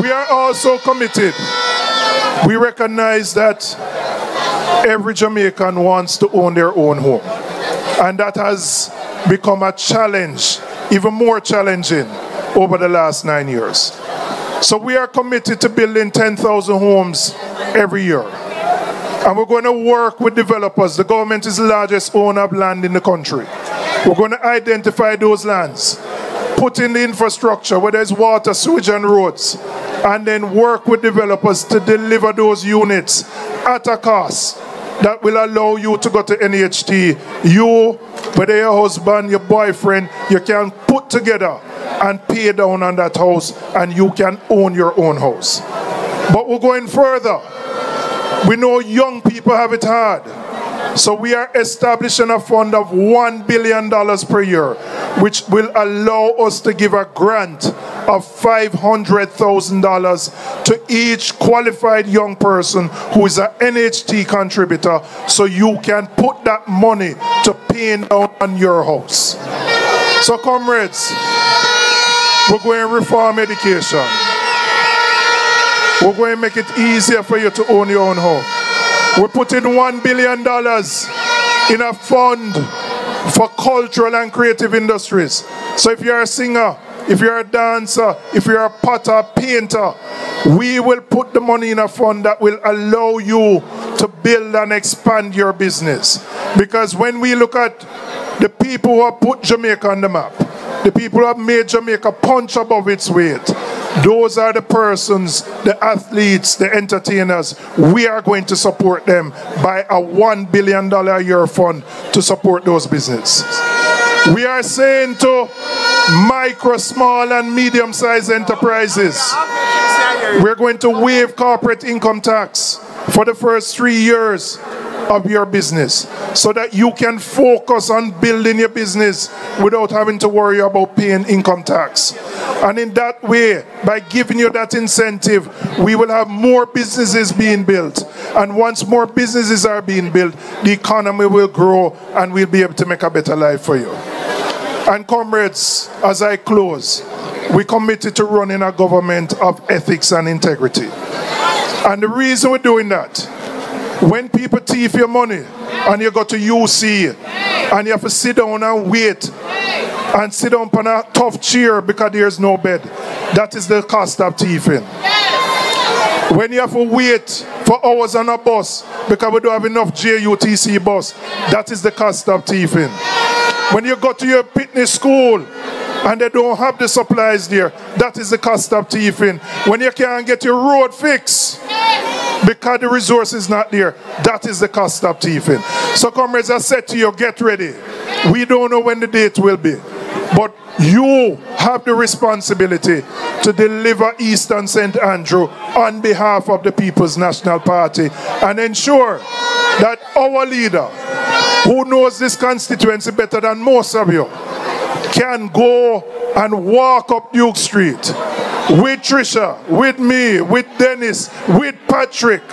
We are also committed. We recognize that every Jamaican wants to own their own home. And that has become a challenge, even more challenging, over the last 9 years. So we are committed to building 10,000 homes every year. And we're going to work with developers. The government is the largest owner of land in the country. We're going to identify those lands, put in the infrastructure, whether it's water, sewage, and roads, and then work with developers to deliver those units at a cost that will allow you to go to NHT. You, whether your husband, your boyfriend, you can put together and pay down on that house, and you can own your own house. But we're going further. We know young people have it hard. So we are establishing a fund of $1 billion per year, which will allow us to give a grant of $500,000 to each qualified young person who is an NHT contributor, so you can put that money to pay down on your house. So comrades, we're going to reform education. We're going to make it easier for you to own your own home. We're putting $1 billion in a fund for cultural and creative industries. So if you're a singer, if you're a dancer, if you're a potter, painter, we will put the money in a fund that will allow you to build and expand your business. Because when we look at the people who have put Jamaica on the map, the people who have made Jamaica punch above its weight, those are the persons, the athletes, the entertainers. We are going to support them by a $1 billion a year fund to support those businesses. We are saying to micro, small, and medium-sized enterprises, we're going to waive corporate income tax for the first 3 years of your business so that you can focus on building your business without having to worry about paying income tax. And in that way, by giving you that incentive, we will have more businesses being built. And once more businesses are being built, the economy will grow and we'll be able to make a better life for you. And comrades, as I close, we committed to running a government of ethics and integrity. And the reason we're doing that, when people thief your money and you go to UC and you have to sit down and wait and sit down on a tough chair because there's no bed, that is the cost of thieving. When you have to wait for hours on a bus because we don't have enough JUTC bus. That is the cost of thieving. When you go to your fitness school and they don't have the supplies there, that is the cost of thieving. When you can't get your road fixed because the resource is not there, that is the cost of thieving. So comrades, I said to you, get ready. We don't know when the date will be, but you have the responsibility to deliver Eastern St. Andrew on behalf of the People's National Party and ensure that our leader, who knows this constituency better than most of you, can go and walk up Duke Street with Trisha, with me, with Dennis, with Patrick,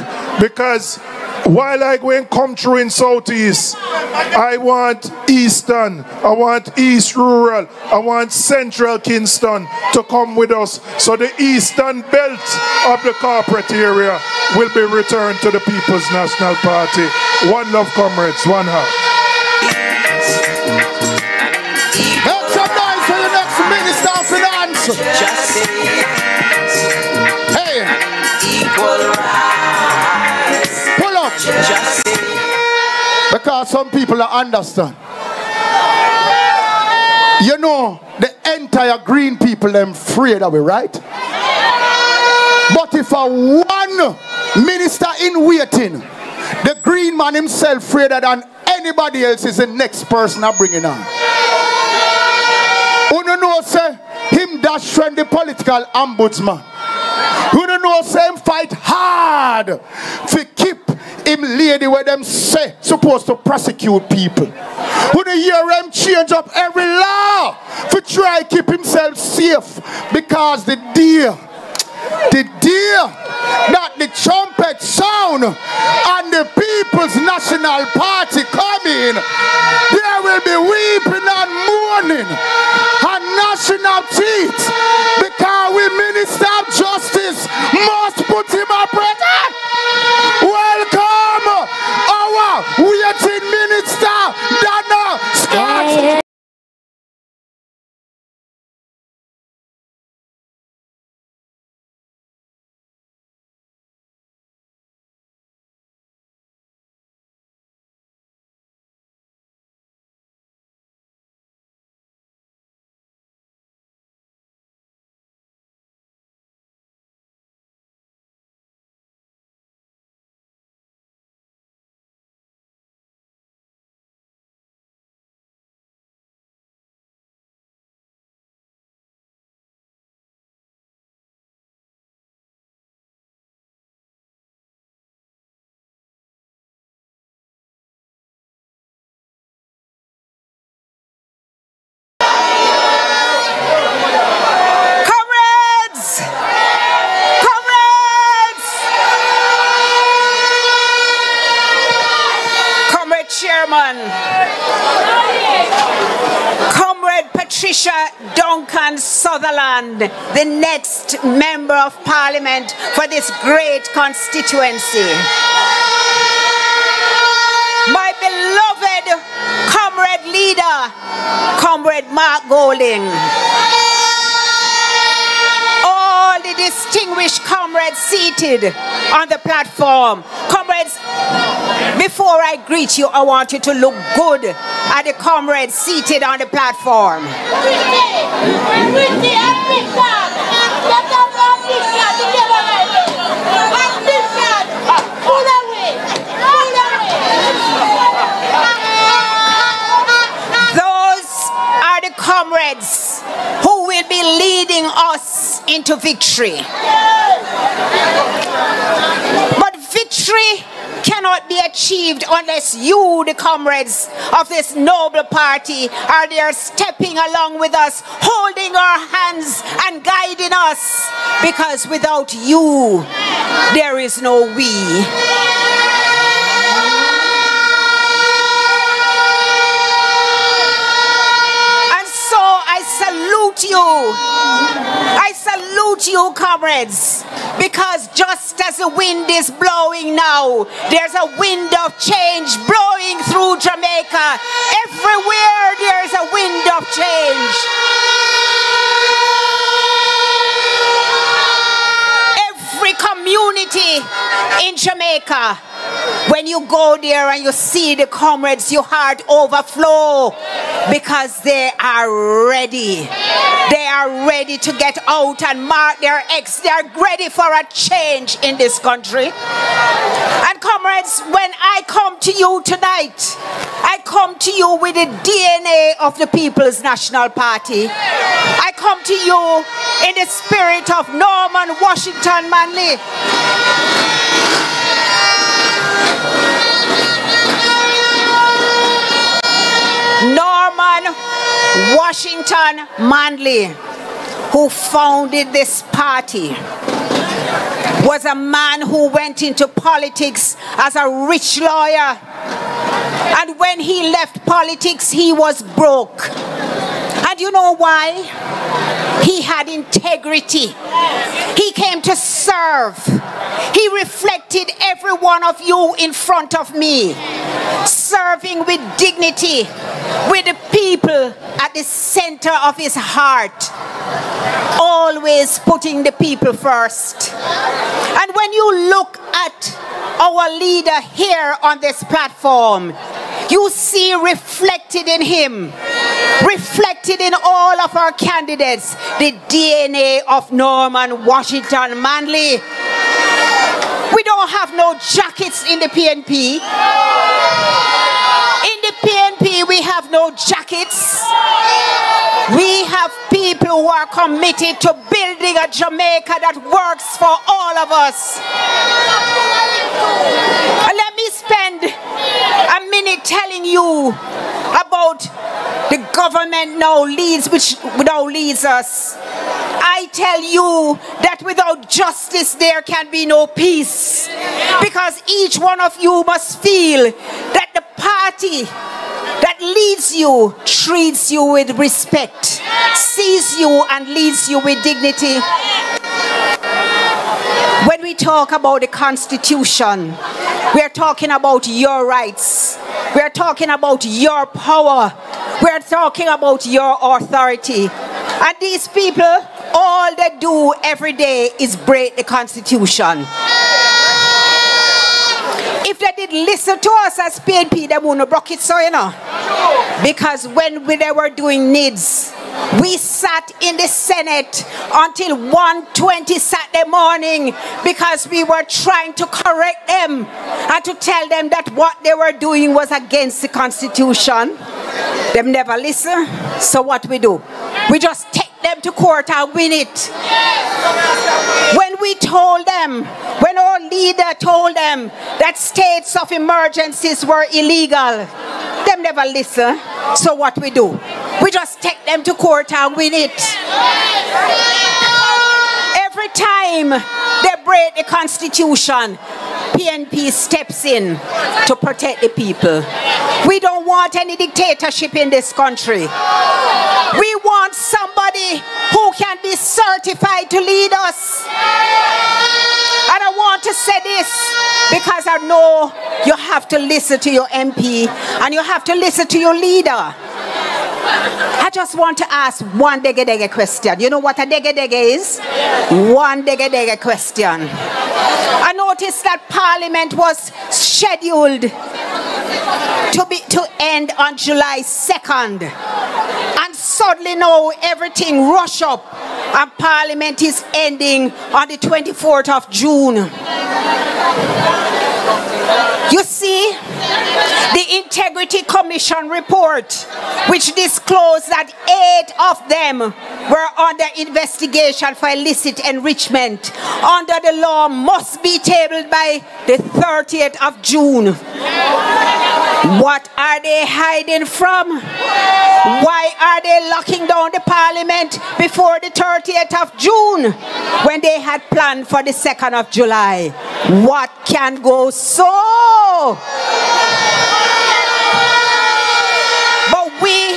because while I go and come through in Southeast, I want Eastern, I want East Rural, I want Central Kingston to come with us. So the Eastern belt of the corporate area will be returned to the People's National Party. One love, comrades, one heart. Make some noise for the next Minister of Finance. Hey. Equal rights. Pull up. Because some people don't understand. You know, the entire green people them afraid of it, right? But if a one minister in waiting, the green man himself afraid than anybody else is the next person I bring in on. Who don't know say him dash from the political ombudsman. Who don't know say him fight hard to keep him lady where them say supposed to prosecute people. Who don't hear him change up every law to try to keep himself safe because the day that the trumpet sound and the People's National Party coming, there will be weeping and mourning and national teeth because we Minister of Justice must put him up prison. Welcome our waiting Minister Dana Scott. Comrade Patricia Duncan Sutherland, the next Member of Parliament for this great constituency. My beloved comrade leader, Comrade Mark Golding. All the distinguished comrades seated on the platform. Comrades, before I greet you, I want you to look good at the comrades seated on the platform. Those are the comrades who will be leading us into victory. But victory cannot be achieved unless you, the comrades of this noble party, are there stepping along with us, holding our hands and guiding us, because without you, there is no we. And so I salute you. I salute you, comrades, because just as the wind is blowing now, there's a wind of change blowing through Jamaica. Everywhere there's a wind of change. Every community In Jamaica, when you go there and you see the comrades, your heart overflow because they are ready. They are ready to get out and mark their X. They are ready for a change in this country. And comrades, when I come to you tonight, I come to you with the DNA of the People's National Party. I come to you in the spirit of Norman Washington Manley. Norman Washington Manley, who founded this party, was a man who went into politics as a rich lawyer. And when he left politics, he was broke. And you know why? He had integrity. He came to serve. He reflected every one of you in front of me, serving with dignity, with the people at the center of his heart, always putting the people first. And when you look at our leader here on this platform, you see reflected in him, reflected in all of our candidates, the DNA of Norman Washington Manley. We don't have no jackets in the PNP. In the PNP, we have no jackets. We have people who are committed to building a Jamaica that works for all of us. And let me spend a minute telling you about the government now leads, which now leads us. I tell you that without justice there can be no peace, because each one of you must feel that the party that leads you treats you with respect, sees you and leads you with dignity. When we talk about the Constitution, we are talking about your rights. We are talking about your power. We are talking about your authority. And these people, all they do every day is break the Constitution. If they did listen to us as PNP, they wouldn't have broke it, so you know. Because when they were doing needs, we sat in the Senate until 1:20 Saturday morning because we were trying to correct them and to tell them that what they were doing was against the Constitution. They never listen. So what we do? We just take them to court and win it. When we told them, when our leader told them that states of emergencies were illegal, they never listen. So what we do? We just take them to court and win it. Every time they break the Constitution, PNP steps in to protect the people. We don't want any dictatorship in this country. We want somebody who can be certified to lead us. And I want to say this because I know you have to listen to your MP and you have to listen to your leader. I just want to ask one dege question. You know what a dege is? One dege question. I noticed that Parliament was scheduled to end on July 2nd. And suddenly now everything rush up and Parliament is ending on the 24th of June. You see, the Integrity Commission report, which disclosed that 8 of them were under investigation for illicit enrichment, under the law must be tabled by the 30th of June. What are they hiding from? Why are they locking down the Parliament before the 30th of June when they had planned for the 2nd of July? What can go so? But we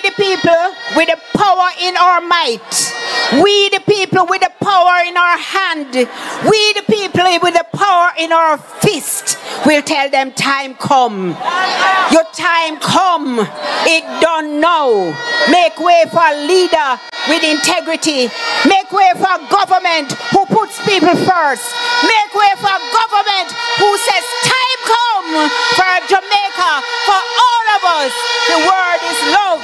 the people with the power in our might. We the people with the power in our hand. We the people with the power in our fist. We'll tell them time come. Your time come. It don't know. Make way for a leader with integrity. Make way for a government who puts people first. Make way for a government who says time come for Jamaica, for all of us. The word is love.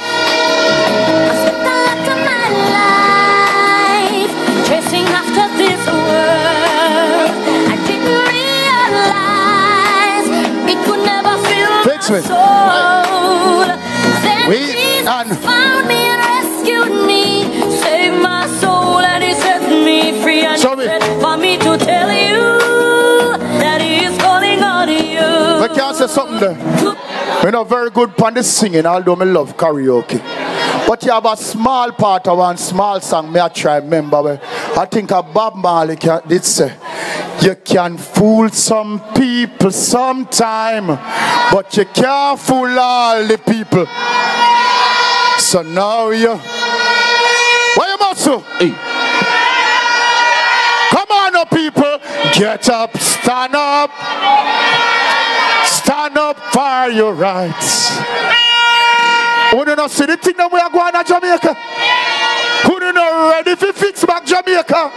Chasing after this world, I didn't realize it could never fill my soul. Then Jesus found me and rescued me, saved my soul, and He set me free. And He said for me to tell you that He is calling on you. I can't say something there. We're not very good on the singing, although I love karaoke. But you have a small part of one small song, me I try remember. I think a Bob Marley did say, you can fool some people sometime, but you can't fool all the people. So now you, what you must do? Hey. Come on up, people, get up, stand up. Stand up for your rights. Who do not see the thing that we are going to Jamaica? Who do not ready to fix back Jamaica?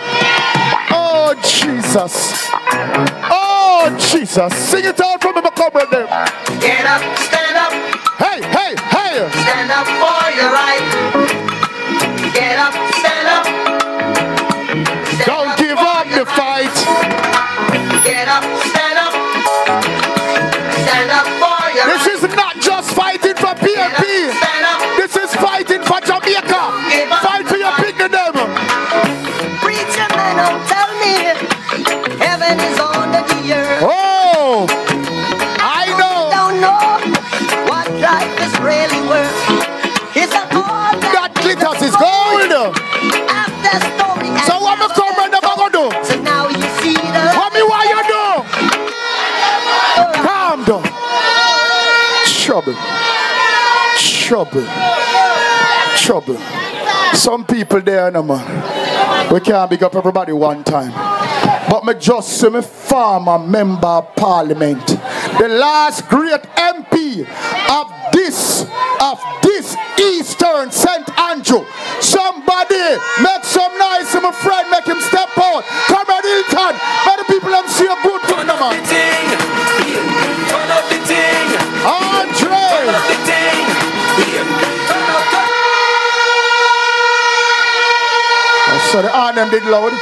Oh, Jesus. Oh, Jesus. Sing it out from me, come with them. Get up, stand up. Hey, hey, hey. Stand up for your right. Get up, stand up. Don't give up the fight. Get up, stand up. Stand up for your right. This is not just fighting for PNP. This is fighting for Jamaica. Fight for your picking them. Preacher man, don't tell me heaven is under the earth. Oh, I know. Don't know what life is really worth. It's an all that glitters is gold. After story. So what me come and never go do? So now you see the. What me why you do? Calm down. Trouble. Trouble. Trouble. Some people there, no man. We can't big up everybody one time. But me just see me former member of parliament. The last great MP of this Eastern St. Andrew. Somebody make some noise to my friend, make him step out. Come on, Hilton. Let the people them see a good one, no man. Turn up the thing. Andre. Turn up the thing. So the them did loud.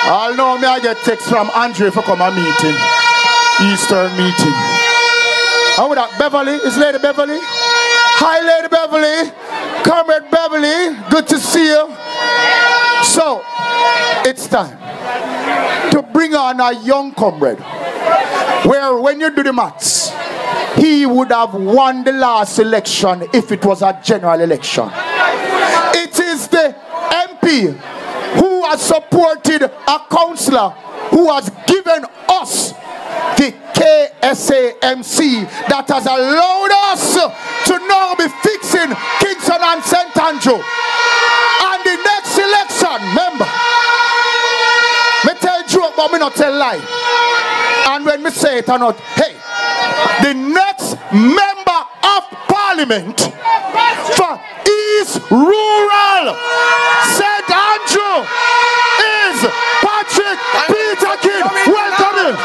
I'll know me I get text from Andre for come a meeting. Eastern meeting. How would that Beverly? Is Lady Beverly? Hi Lady Beverly. Comrade Beverly. Good to see you. So it's time to bring on a young comrade. Where when you do the maths, he would have won the last election if it was a general election. It is the MP who has supported a councillor who has given us the KSAMC that has allowed us to now be fixing Kingston and St. Andrew. And the next election, remember, me tell joke but me not tell lie. And when me say it or not, hey, the next member of parliament for East Rural St. Andrew is Patrick Peterkin. Welcome him.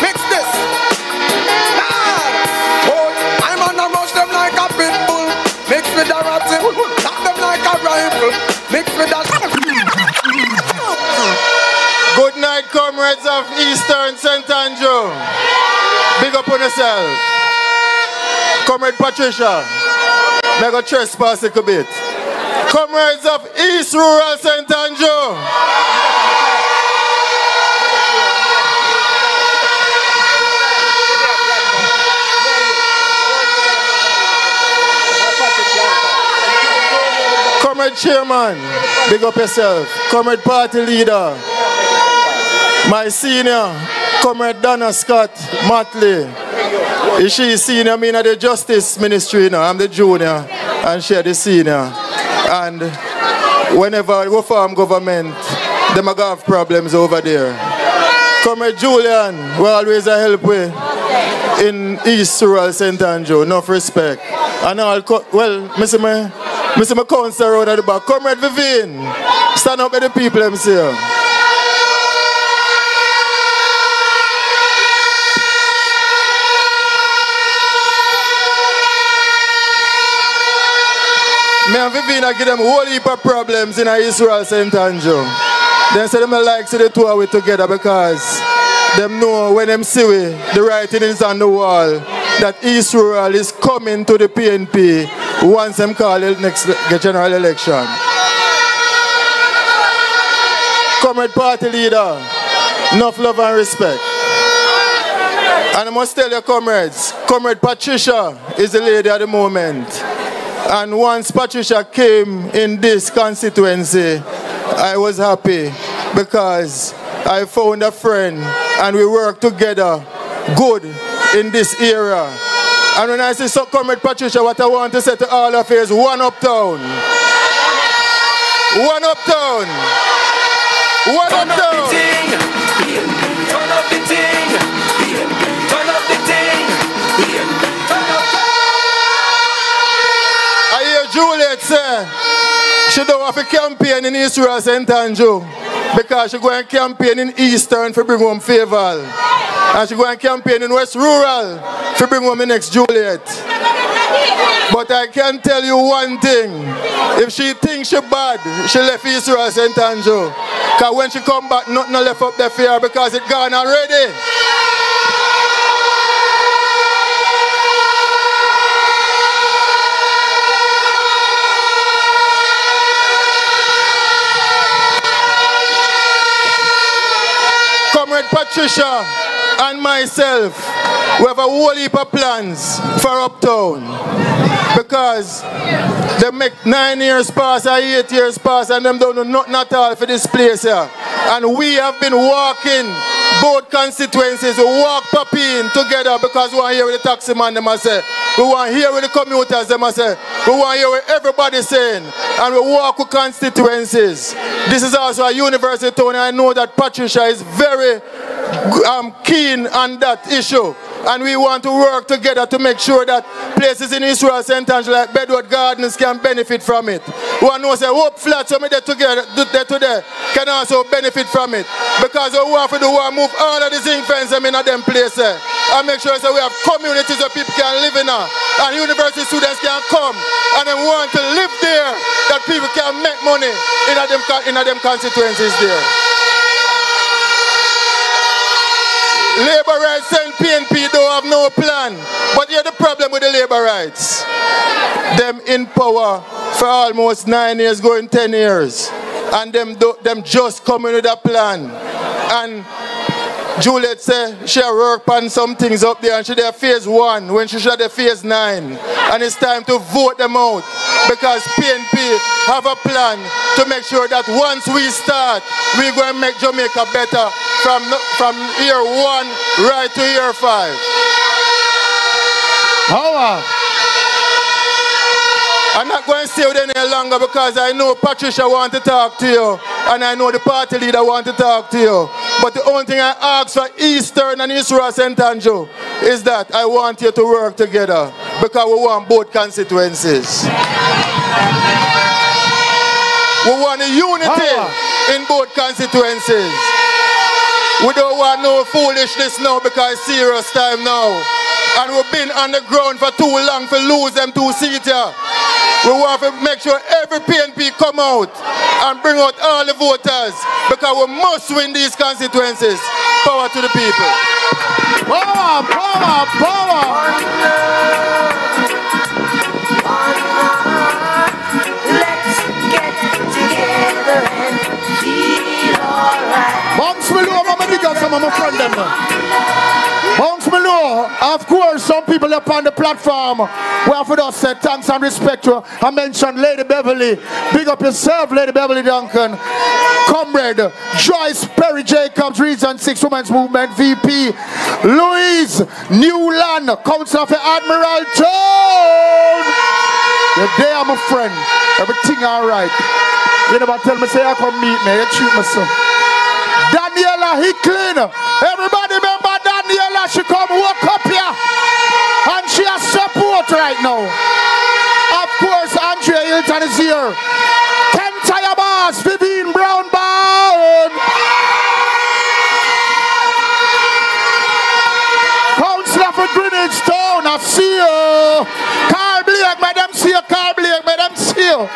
Mix this. I'm on a rush them like a pit bull. Mix with a ratty. Knock them like a rifle. Mix with a. Good night, comrades of Eastern St. Andrew. Big up on yourself. Comrade Patricia, may go trespass a little bit. Comrades of East Rural St. Andrew. Comrade Chairman, big up yourself. Comrade Party Leader, my senior, Comrade Donna Scott Motley. Is she senior? I mean at the Justice Ministry now. I'm the junior and she the senior. And whenever we form government, them are gonna have problems over there. Comrade Julian, we always a help with in East Rural St. Andrew. Enough respect. And all, well, Mr. My councillor out at the back. Comrade Vivian, stand up with the people themselves. Me and Vivian give them a whole heap of problems in East Rural St. Andrew. They say them like see the two of we together because them know when them see we, the writing is on the wall that East Rural is coming to the PNP once them call the next general election. Comrade party leader, enough love and respect. And I must tell you comrades, Comrade Patricia is the lady at the moment. And once Patricia came in this constituency, I was happy because I found a friend and we worked together good in this era. And when I say so, Comrade Patricia, what I want to say to all of you is one uptown. One uptown. One uptown. Turn up the thing. Turn up the thing. I hear Juliet say she don't have a campaign in East Rural St. Andrew because she go and campaign in Eastern for bring home Fayetteville. And she go and campaign in West Rural for bring home the next Juliet. But I can tell you one thing. If she thinks she bad, she left East Rural St. Andrew. Because when she come back, nothing left up there for her because it gone already. Comrade Patricia and myself, we have a whole heap of plans for Uptown because they make 9 years pass or 8 years pass and them don't do nothing at all for this place here. And we have been walking both constituencies, we walk Papine together because we want to hear what the taxi man them say. We want to hear what the commuters them say. We want to hear what everybody's saying. And we walk with constituencies. This is also a university town and I know that Patricia is very keen on that issue. And we want to work together to make sure that places in East Rural St. Andrew like Bedwood Gardens can benefit from it. We want to say Hope Flats when we there together today can also benefit from it. Because we want to do we move all of the zinc fence them in them places. And make sure so we have communities where people can live in there. And university students can come and they want to live there that people can make money in them constituencies there. Labourites and PNP don't have no plan. But here's the problem with the Labourites. Them in power for almost 9 years, going 10 years. And them just coming with a plan. And Juliet said she work on some things up there and she did phase 1 when she should have phase 9. And it's time to vote them out because PNP have a plan to make sure that once we start, we're going to make Jamaica better from year 1 right to year 5. I'm not going to stay with any longer because I know Patricia wants to talk to you and I know the party leader wants to talk to you. But the only thing I ask for Eastern and East Rural St. Andrew is that I want you to work together because we want both constituencies. We want a unity in both constituencies. We don't want no foolishness now because it's serious time now. And we've been on the ground for too long to lose them 2 seats here. We want to make sure every PNP come out and bring out all the voters because we must win these constituencies. Power to the people. Power, power, power. Let's get together and feel alright. Bounce me low, mama, big up some of my friends them now. Bounce below. Of course, some people up on the platform. We have to say thanks and respect to. I mentioned Lady Beverly. Big up yourself, Lady Beverly Duncan. Comrade Joyce Perry Jacobs, Region 6 Women's Movement VP. Louise Newland, Council of the Admiral Town. You're there, my friend. Everything all right. You never tell me, say I come meet me. You treat me so. Daniela Hicklin. Everybody remember Daniela. She come walk up here. And she has support right now. Of course, Andrea Hilton is here. Ken Tayabas, Vivian Brown-Bound. Councillor for Greenwich Town, I see you. Carl Blake, madam, see you. Carl Blake, madam, see you.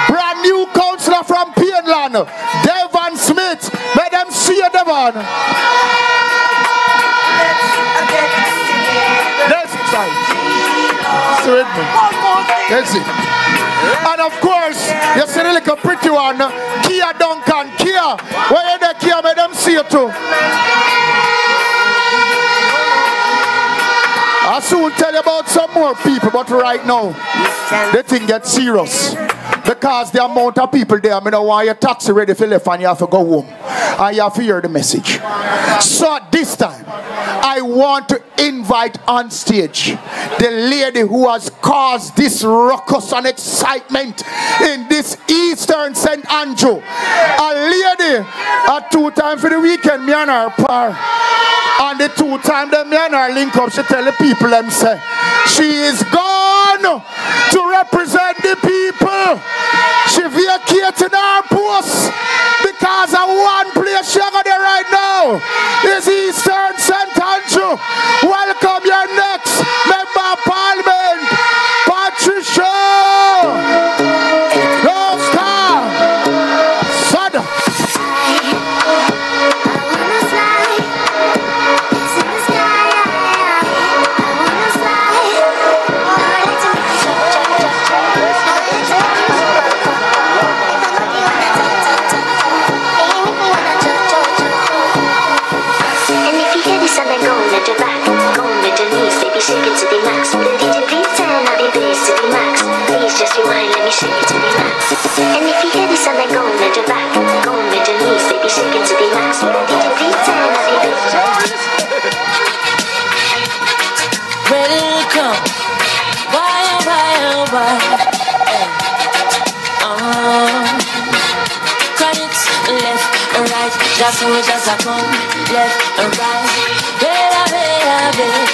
Brand new councillor from Pienland, Devon Smith. Madam, see you, Devon. That's it. Stay with me. That's it. And of course, you see the little pretty one, Kia Duncan. Kia, where you there, Kia? Madam, see you too. I'll soon tell you about some more people, but right now, the thing gets serious. Because the amount of people there, I don't want your taxi ready for left and you have to go home. And you have to hear the message. So this time, I want to invite on stage the lady who has caused this ruckus and excitement in this Eastern St. Andrew. A lady, a 2 times for the weekend, me and her par. And the 2 times that me and her link up, she tell the people them say, she is gone to represent the people. She vacated her post because of one place she got there right now is Eastern St. Andrew. Welcome your next member of Parliament, Patricia Rostar Sada. Shake it to the max. The DJ beat and I'll be bass to the max. Please just rewind, let me shake it to the max. And if you hear this and then go on your back, go on your knees, baby, shake it to the max. The DJ beat and I'll be bass. Welcome. Why, oh, why, oh, why? Credits left and right. Just soldiers are come left and right. Better, better, better.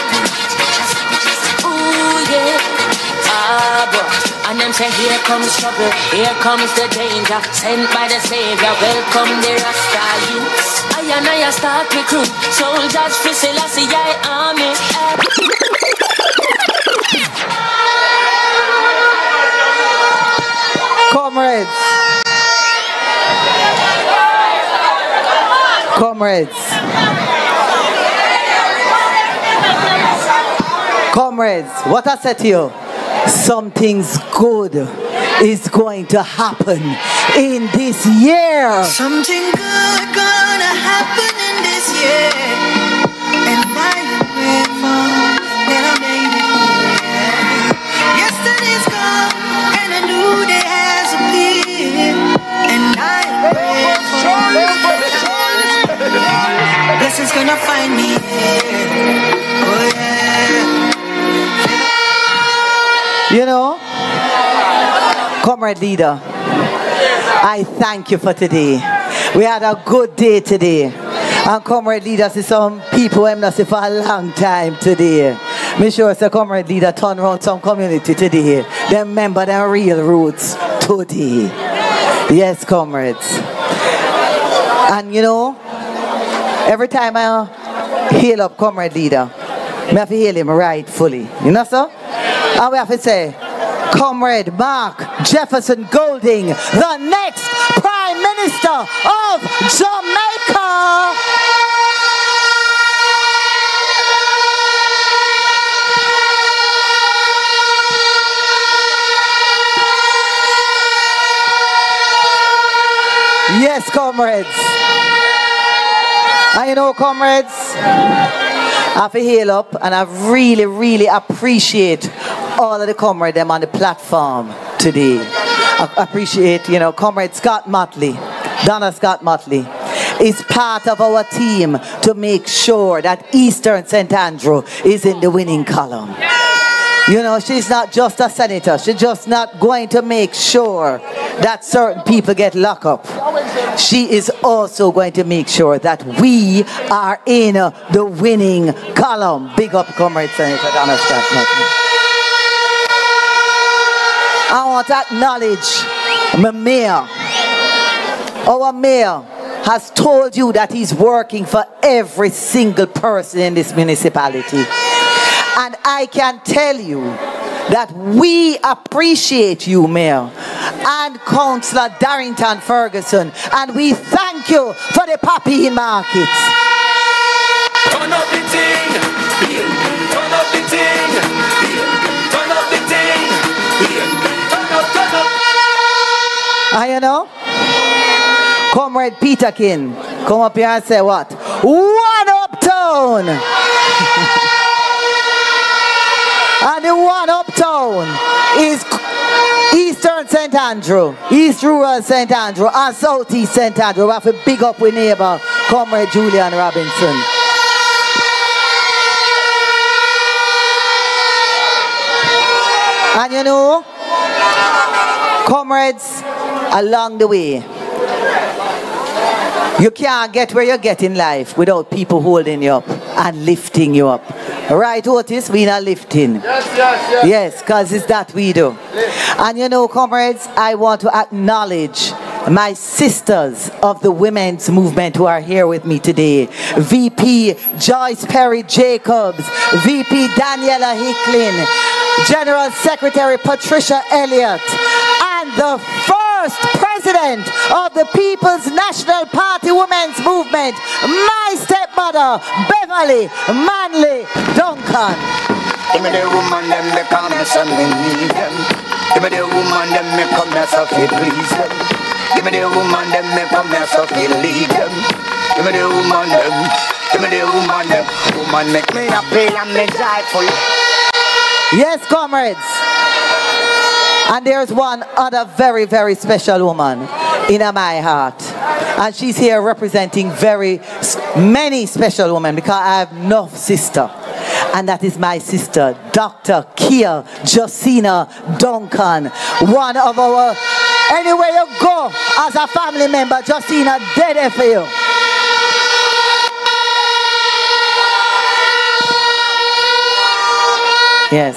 And them say here comes trouble, here comes the danger, sent by the Savior, welcome the Rasta youths. I and I start recruit, soldiers for Selassie, army. Comrades, what I said to you, something's good is going to happen in this year. Something good gonna happen in this year, and I am grateful that I made it here. Yesterday's gone and a new day has appeared, and I am grateful. Blessings gonna find me here. Oh yeah. You know, Comrade Leader, I thank you for today. We had a good day today. And Comrade Leader, see some people I'm not see for a long time today. Make sure it's a Comrade Leader turn around some community today. They remember their real roots today. Yes, comrades. And you know, every time I hail up Comrade Leader, I have to hail him rightfully. You know, sir? And we have to say, Comrade Mark Jefferson Golding, the next Prime Minister of Jamaica. Yes, comrades. And you know, comrades, I have to hail up, and I really, really appreciate all of the comrades them on the platform today. I appreciate, you know, Comrade Scott Motley, Donna Scott Motley, is part of our team to make sure that Eastern St. Andrew is in the winning column. You know, she's not just a senator. She's just not going to make sure that certain people get locked up. She is also going to make sure that we are in the winning column. Big up, Comrade Senator Donna Scott Motley. I want to acknowledge my mayor. Our mayor has told you that he's working for every single person in this municipality. And I can tell you that we appreciate you, Mayor, and Councillor Darrington Ferguson, and we thank you for the poppy in markets. Turn up the thing, turn up the thing, turn up the thing, turn up. And you know, Comrade Peterkin, come up here and say what? One uptown! And the one uptown is Eastern St. Andrew, East Rural St. Andrew, and Southeast St. Andrew. We have to big up with neighbor, Comrade Julian Robinson. And you know, comrades, along the way, you can't get where you get in life without people holding you up and lifting you up. Right, Otis? We not lifting. Yes, because it's that we do. And you know, comrades, I want to acknowledge my sisters of the women's movement who are here with me today. VP Joyce Perry Jacobs, VP Daniela Hicklin, General Secretary Patricia Elliott, and the first president of the People's National Party Women's Movement, my stepmother, Beverly Manley Duncan. Give me the woman, them they come here, so me need them. Give me the woman, them me come here, so me please them. Give me the woman, them me come here, so me lead them. Give me the woman, them. Give me the woman, them. Woman make me happy and me joyful. Yes, comrades. And there's one other very, very special woman in my heart. And she's here representing very many special women because I have no sister. And that is my sister, Dr. Kia Josina Duncan. One of our, anywhere you go as a family member, Josina, dead for you. Yes.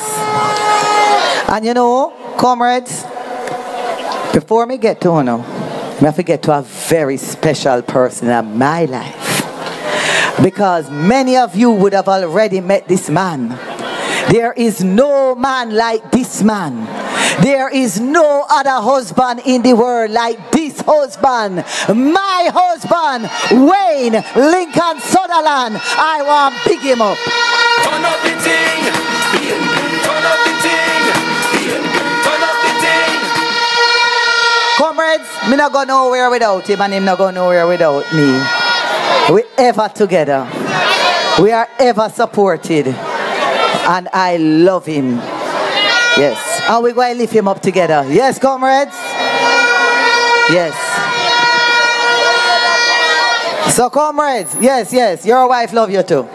And you know, comrades, before me get to I have to get to a very special person in my life. Because many of you would have already met this man. There is no man like this man. There is no other husband in the world like this husband. My husband, Wayne Lincoln Sutherland. I want to pick him up. Turn up the thing. Turn up the thing. Turn up the thing. Comrades, me not go nowhere without him and him not go nowhere without me. We ever together. We are ever supported. And I love him. Yes. And we're going to lift him up together. Yes, comrades? Yes. So, comrades, yes, yes, your wife love you too.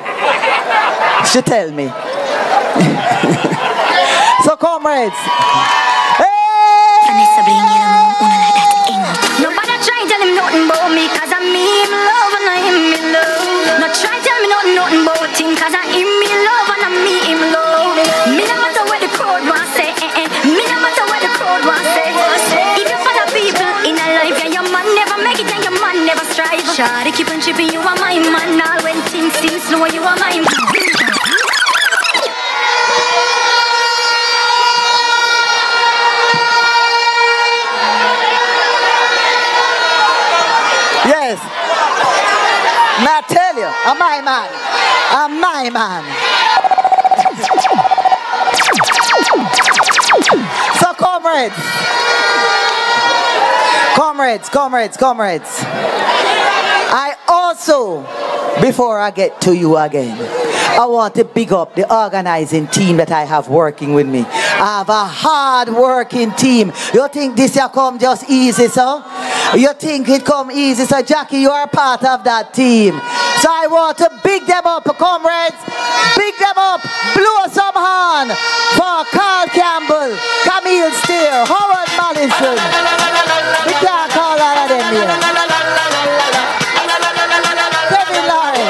She tell me. So, comrades. Nobody try to tell him nothing about me, cause I'm me in love and I am in love. No try to tell me nothing about him, cause I am me love and I'm me in love. Me no matter what the crowd want say, me no matter what the crowd want say. If you follow people in a life, yeah, your man never make it and your man never strive. Shawty keep on tripping, you are my man. All when things seem slow, you are my man. Yes. Now I tell you, I'm my man. I'm my man. So comrades. Comrades. I also before I get to you again, I want to big up the organizing team that I have working with me. I have a hard working team. You think this here come just easy, sir? You think it come easy, so Jackie, you are part of that team. So I want to big them up, comrades. Big them up. Blow some horn for Carl Campbell, Camille Steer, Howard Madison. We can't call all of them here. Kevin Larry.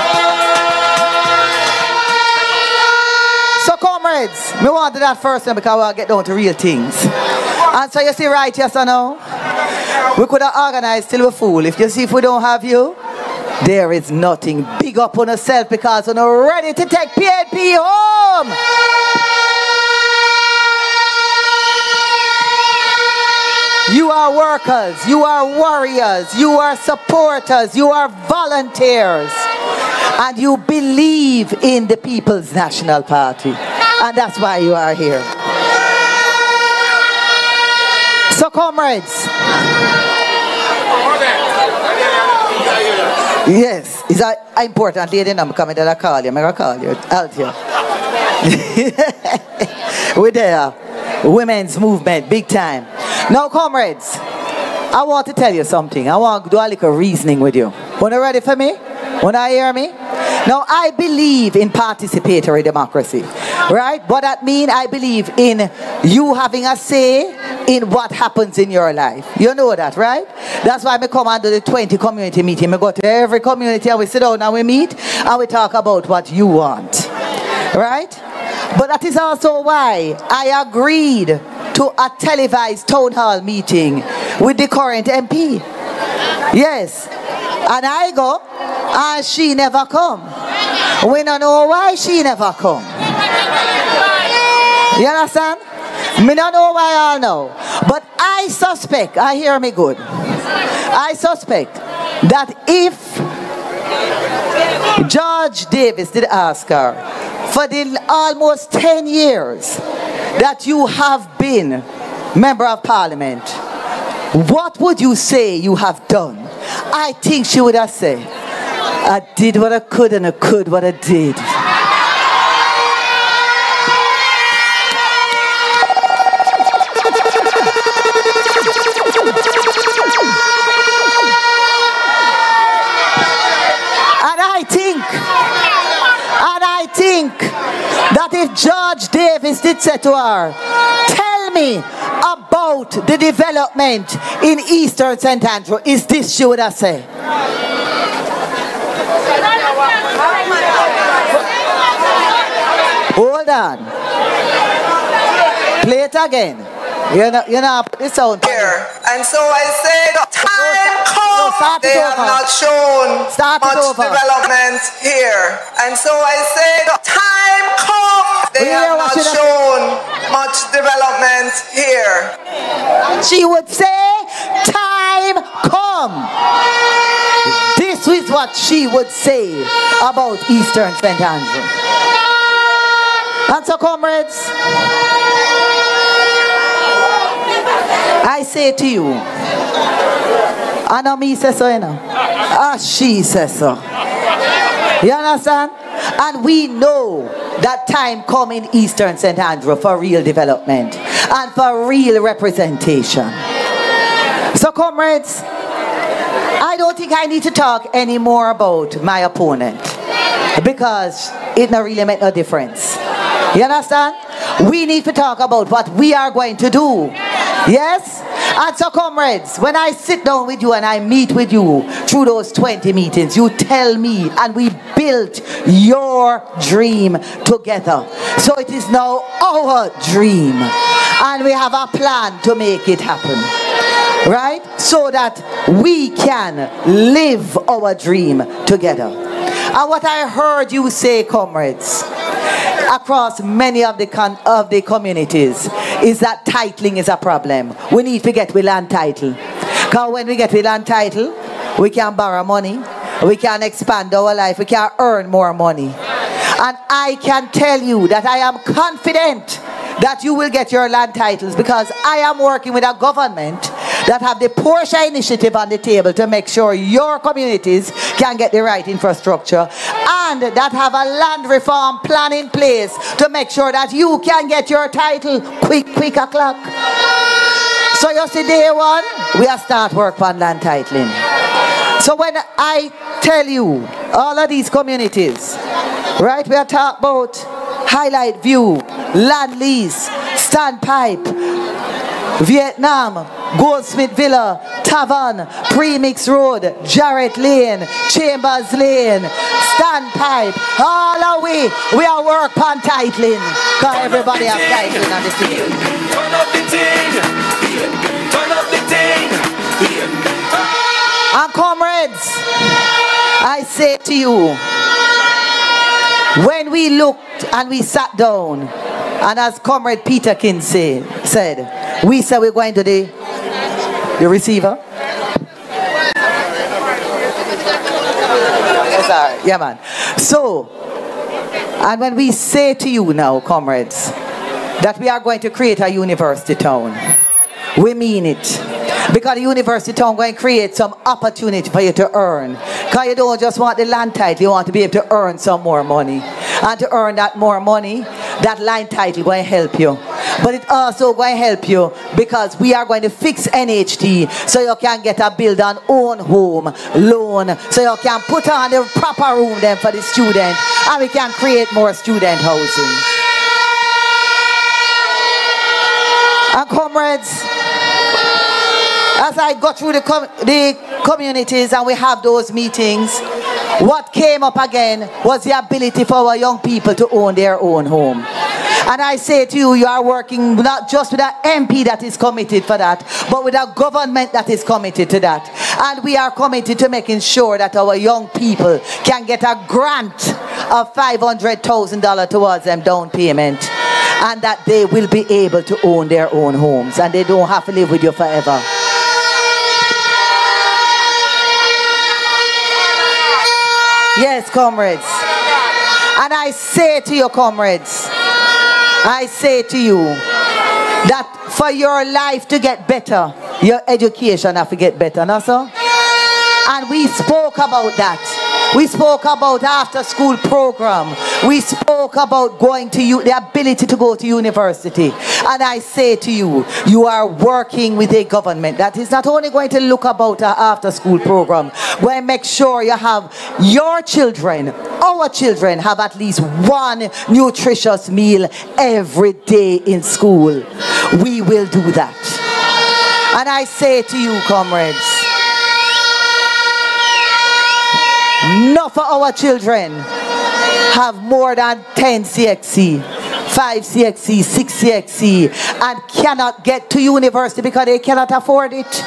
So comrades, me want to do that first now because we'll get down to real things. And so you see right, yes or no? We could have organized till we're full. If you see if we don't have you, there is nothing. Big up on yourself because we're not ready to take PNP home. You are workers, you are warriors, you are supporters, you are volunteers, and you believe in the People's National Party, and that's why you are here. So comrades, yes, it's an important lady now. I'm coming to call you, I'm going to call you, out here. We're there, women's movement, big time. Now comrades, I want to tell you something. I want to do a little reasoning with you. Wanna ready for me? Wanna hear me? Now I believe in participatory democracy, right? What that means, I believe in you having a say in what happens in your life. You know that, right? That's why I come under the 20 community meeting. I go to every community and we sit down and we meet and we talk about what you want, right? But that is also why I agreed to a televised town hall meeting with the current MP. Yes. And I go, and she never come. We don't know why she never come. You understand? Me don't know why I know. But I suspect, I hear me good, I suspect that if George Davis did ask her for the almost 10 years that you have been member of parliament, what would you say you have done? I think she would have said, I did what I could and I could what I did. And I think that if George Davis did say to her, tell me about the development in Eastern St. Andrew, is this she would have said? Hold on. Play it again. You know, put this sound here. And so I said, time comes. They have not shown much development here. And so I said, time comes. They have not shown much development here. She would say, time come. This is what she would say about Eastern St. Andrew. And so, comrades, I say to you, I know me say so, you know. She says so. You understand? And we know that time come in Eastern St. Andrew for real development and for real representation. So, comrades, I don't think I need to talk anymore about my opponent because it not really make no difference. You understand? We need to talk about what we are going to do. Yes? And so, comrades, when I sit down with you and I meet with you through those 20 meetings, you tell me, and we built your dream together. So it is now our dream. And we have a plan to make it happen. Right? So that we can live our dream together. And what I heard you say, comrades, across many of the communities is that titling is a problem. We need to get with land title. Because when we get with land title, we can borrow money, we can expand our life, we can earn more money. And I can tell you that I am confident that you will get your land titles because I am working with a government that have the Porsche initiative on the table to make sure your communities can get the right infrastructure, and that have a land reform plan in place to make sure that you can get your title quick o'clock. So you see, day one, we are start work on land titling. So when I tell you all of these communities, right, we are talking about Highlight View, Land Lease, Standpipe, Vietnam, Goldsmith Villa, Tavern, Premix Road, Jarrett Lane, Chambers Lane, Standpipe, all the way, we are work on titling, because everybody have titling on the field. Turn up the thing, turn up the thing. And comrades, I say to you, when we looked and we sat down, and as Comrade Peterkin said, we said we're going to the receiver. Yes, sir. Yeah, man. So, and when we say to you now, comrades, that we are going to create a university town, we mean it. Because the university town going to create some opportunity for you to earn. Because you don't just want the land title, you want to be able to earn some more money. And to earn that more money, that land title going to help you. But it also going to help you because we are going to fix NHT so you can get a build and own home loan. So you can put on the proper room then for the student. And we can create more student housing. And comrades, as I go through the communities and we have those meetings, what came up again was the ability for our young people to own their own home. And I say to you, you are working not just with an MP that is committed for that, but with a government that is committed to that. And we are committed to making sure that our young people can get a grant of $500,000 towards them down payment. And that they will be able to own their own homes. And they don't have to live with you forever. Yes, comrades. And I say to you, comrades, I say to you that for your life to get better, your education have to get better, no, sir? And we spoke about that. We spoke about after school program. We spoke about going to the ability to go to university. And I say to you, you are working with a government that is not only going to look about our after school program, but make sure you have your children, our children have at least one nutritious meal every day in school. We will do that. And I say to you, comrades, enough for our children have more than 10 CXC, 5 CXC, 6 CXC, and cannot get to university because they cannot afford it.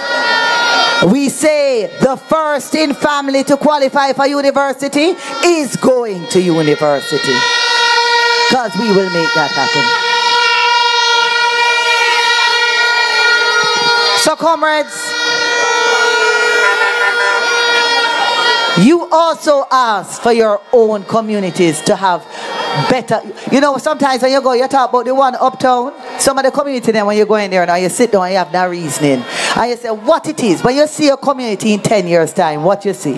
We say the first in family to qualify for university is going to university. Because we will make that happen. So comrades, you also ask for your own communities to have better. You know, sometimes when you go, you talk about the one uptown. Some of the community then when you go in there now, you sit down and you have no reasoning. And you say what it is. When you see a community in 10 years' time, what you see?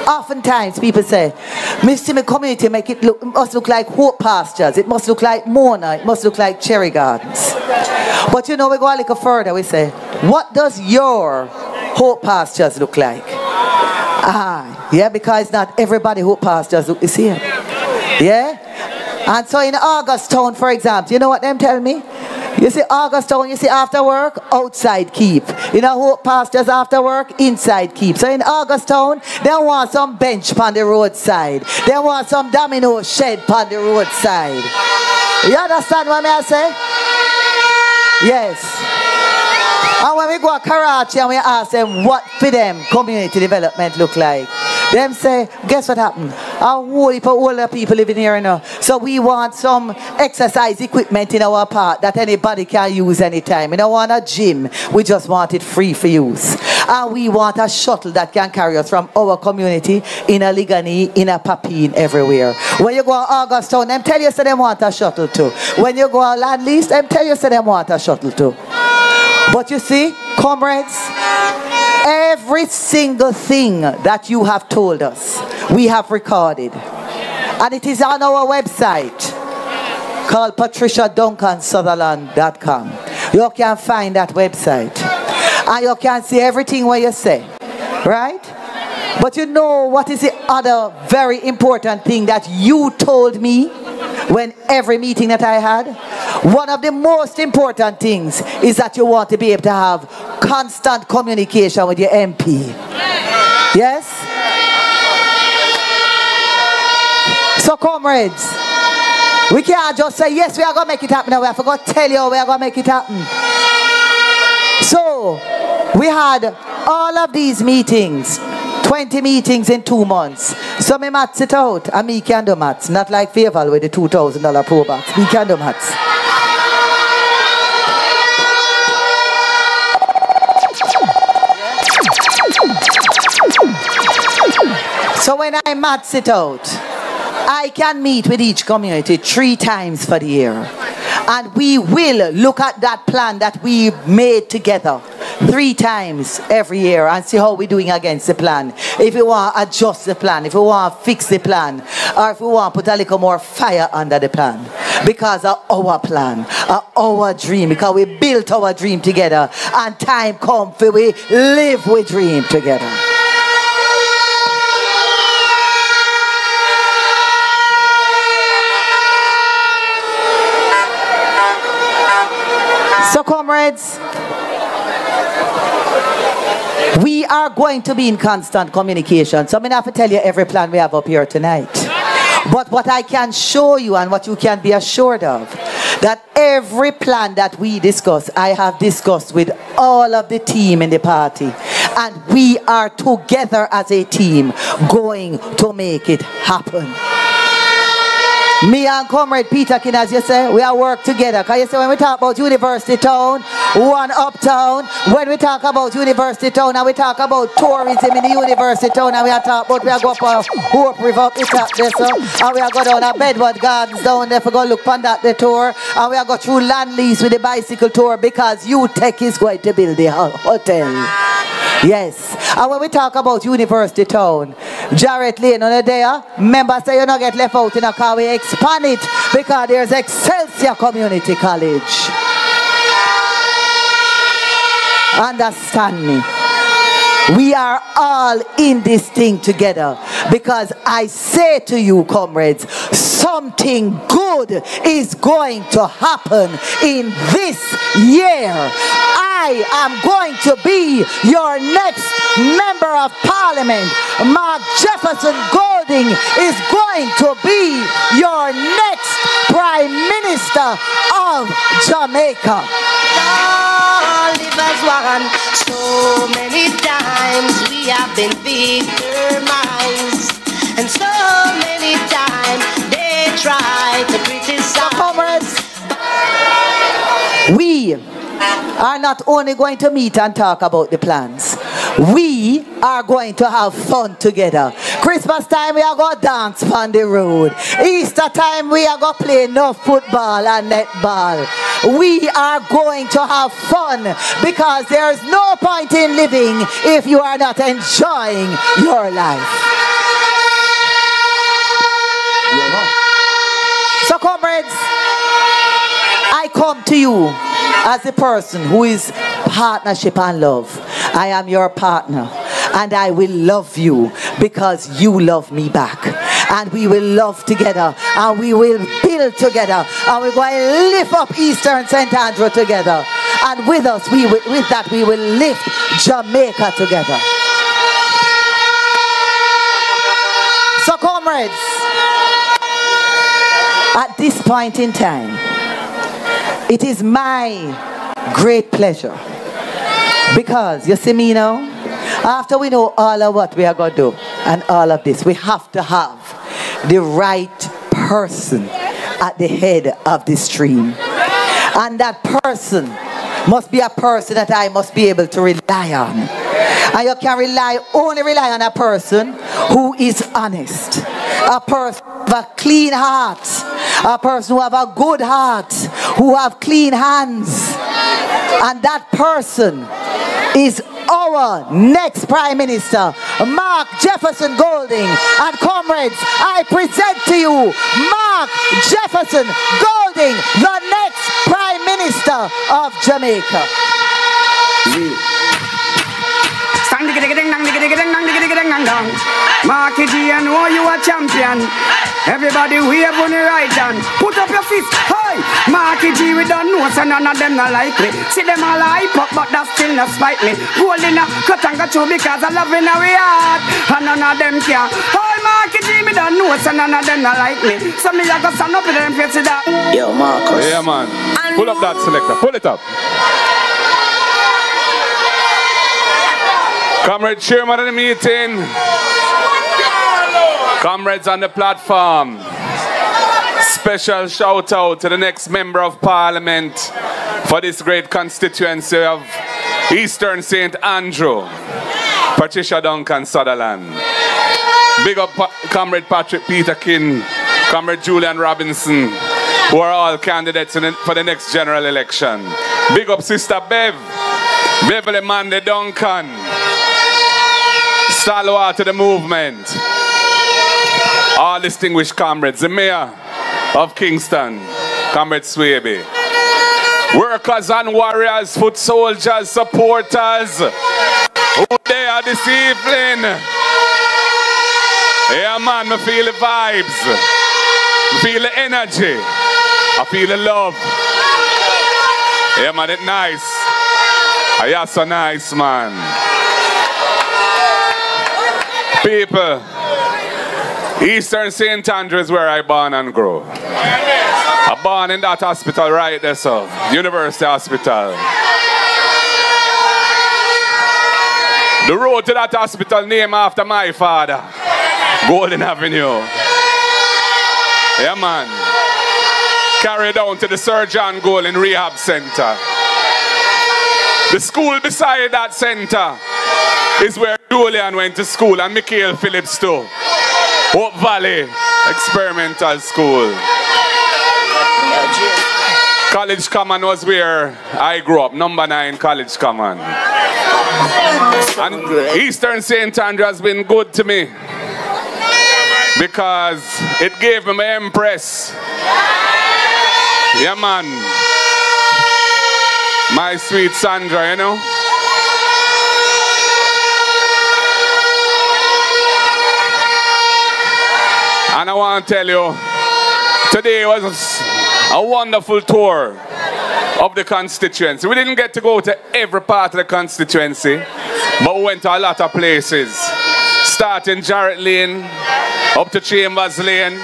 Oftentimes people say, Mr. My community make it look, it must look like Hope Pastures. It must look like Mona. It must look like Cherry Gardens. But you know, we go a little further. We say, what does your Hope Pastures look like? Yeah, because not everybody who pastors look the same. Yeah? And so in Augustown, for example, you know what them tell me? You see Augustown, you see after work, outside keep. You know who pastors after work? Inside keep. So in Augustown, they want some bench on the roadside. They want some domino shed on the roadside. You understand what I say? Yes. And when we go to Karachi and we ask them what for them community development look like, them say, guess what happened? A whole heap of older people living here now. So we want some exercise equipment in our park that anybody can use anytime. We don't want a gym. We just want it free for use. And we want a shuttle that can carry us from our community in a Ligani, in a Papine, everywhere. When you go to Augustown, them tell you so they want a shuttle too. When you go to Land Lease, them tell you so they want a shuttle too. But you see, comrades, every single thing that you have told us, we have recorded. And it is on our website called patriciaduncans.com. You can find that website. And you can see everything what you say. Right? But you know what is the other very important thing that you told me when every meeting that I had? One of the most important things is that you want to be able to have constant communication with your MP. Yes? So comrades, we can't just say, yes, we are going to make it happen. No, we have to go tell you we are going to make it happen. So, we had all of these meetings, 20 meetings in 2 months. So me maths it out, and me can do maths. Not like Faval with the $2,000 pro box. Me can do maths. So when I maths it out, I can meet with each community 3 times for the year. And we will look at that plan that we made together 3 times every year and see how we're doing against the plan. If we want to adjust the plan, if we want to fix the plan, or if we want to put a little more fire under the plan. Because of our plan, of our dream, because we built our dream together, and time comes for we live with dream together. So comrades, we are going to be in constant communication. So I'm going to have to tell you every plan we have up here tonight. But what I can show you and what you can be assured of, that every plan that we discuss, I have discussed with all of the team in the party. And we are together as a team going to make it happen. Me and Comrade Peter King, as you say, we are work together. Because you say when we talk about University Town, one uptown, when we talk about University Town and we talk about tourism in the University Town, and we are talk about we are go up Hope River up the top there, so, and we are go down a Bedward Gardens down there for go look on that the tour, and we are go through land lease with the bicycle tour because UTech is going to build the hotel. Yes. And when we talk about University Town, Jarrett Lane on the day, members say you not get left out in a car. We expand it because there's Excelsior Community College. Understand me. We are all in this thing together because I say to you, comrades, something good is going to happen in this year. I am going to be your next member of parliament. Mark Jefferson Golding is going to be your next prime minister of Jamaica. So many times we have been victimized, and so many times they try to criticize. Comrades, we are not only going to meet and talk about the plans. We are going to have fun together. Christmas time we are going to dance on the road. Easter time we are going to play no football and netball. We are going to have fun because there is no point in living if you are not enjoying your life. So comrades, I come to you as a person who is partnership and love. I am your partner and I will love you because you love me back. And we will love together and we will build together and we're going to lift up Eastern St. Andrew together. And with us, with that we will lift Jamaica together. So comrades, at this point in time, it is my great pleasure because you see me now, after we know all of what we are going to do and all of this, we have to have the right person at the head of the stream. And that person must be a person that I must be able to rely on. And you can only rely on a person who is honest, a person with a clean heart, A person who have a good heart, who have clean hands. And that person is our next Prime Minister, Mark Jefferson Golding. And comrades, I present to you Mark Jefferson Golding, the next Prime Minister of Jamaica. Marky G, I know you a champion. Everybody wave on the right hand. Put up your fist. Hey, Marky G, we don't know, so none of them not like me. See them all hype up, but that still not spite me. Gold in a cut and got you because I love in our heart. And none of them care. Hey, Marky G, me don't know, so none of them not like me. So me I go stand up in them face to that. Yo, Marcus. Yeah, man. Pull up that selector. Pull it up. Comrade chairman of the meeting, comrades on the platform, special shout out to the next member of parliament for this great constituency of Eastern St. Andrew, Patricia Duncan Sutherland. Big up Comrade Patrick Peterkin, Comrade Julian Robinson, who are all candidates for the next general election. Big up Sister Beverly Mandy Duncan, stalwart to the movement. All distinguished comrades, the mayor of Kingston, Comrade Swaby. Workers and warriors, foot soldiers, supporters, who they are this evening. Yeah man, I feel the vibes. I feel the energy. I feel the love. Yeah man, it's nice. Yeah, so nice man. People, Eastern St. Andrew is where I born and grow. I born in that hospital right there, so University Hospital. The road to that hospital named after my father, Golden Avenue. Yeah man. Carry down to the Sir John Golden Rehab Center. The school beside that center is where Julian went to school and Michael Phillips too. Hope Valley Experimental School. College Common was where I grew up, number 9 College Common. And Eastern St. Andrew has been good to me because it gave me my Empress. Yeah man. My sweet Sandra, you know. And I want to tell you, today was a wonderful tour of the constituency. We didn't get to go to every part of the constituency, but we went to a lot of places. Starting Jarrett Lane, up to Chambers Lane,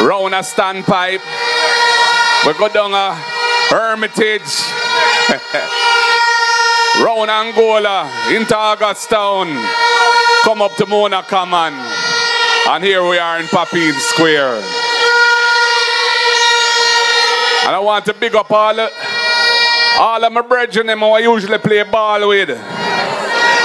round a Standpipe. We go down a Hermitage, round Angola, into Augustown, come up to Mona Common. And here we are in Papine Square. And I want to big up all of my brethren who I usually play ball with.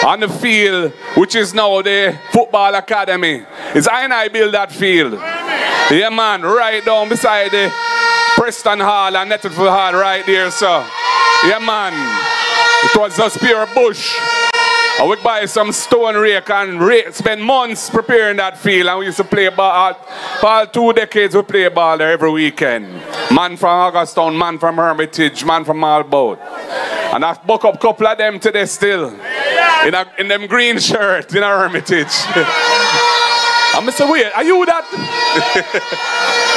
On the field, which is now the football academy. It's I build that field. Yeah man, right down beside the Preston Hall and Nettleford Hall right there, sir. Yeah man, it was just pure bush. And we buy some stone rake and spend months preparing that field, and we used to play ball. For 2 decades we play ball there every weekend. Man from Augustown, man from Hermitage, man from Malboat. And I've booked up a couple of them today still. In them green shirts in a Hermitage. And I said, wait, are you that?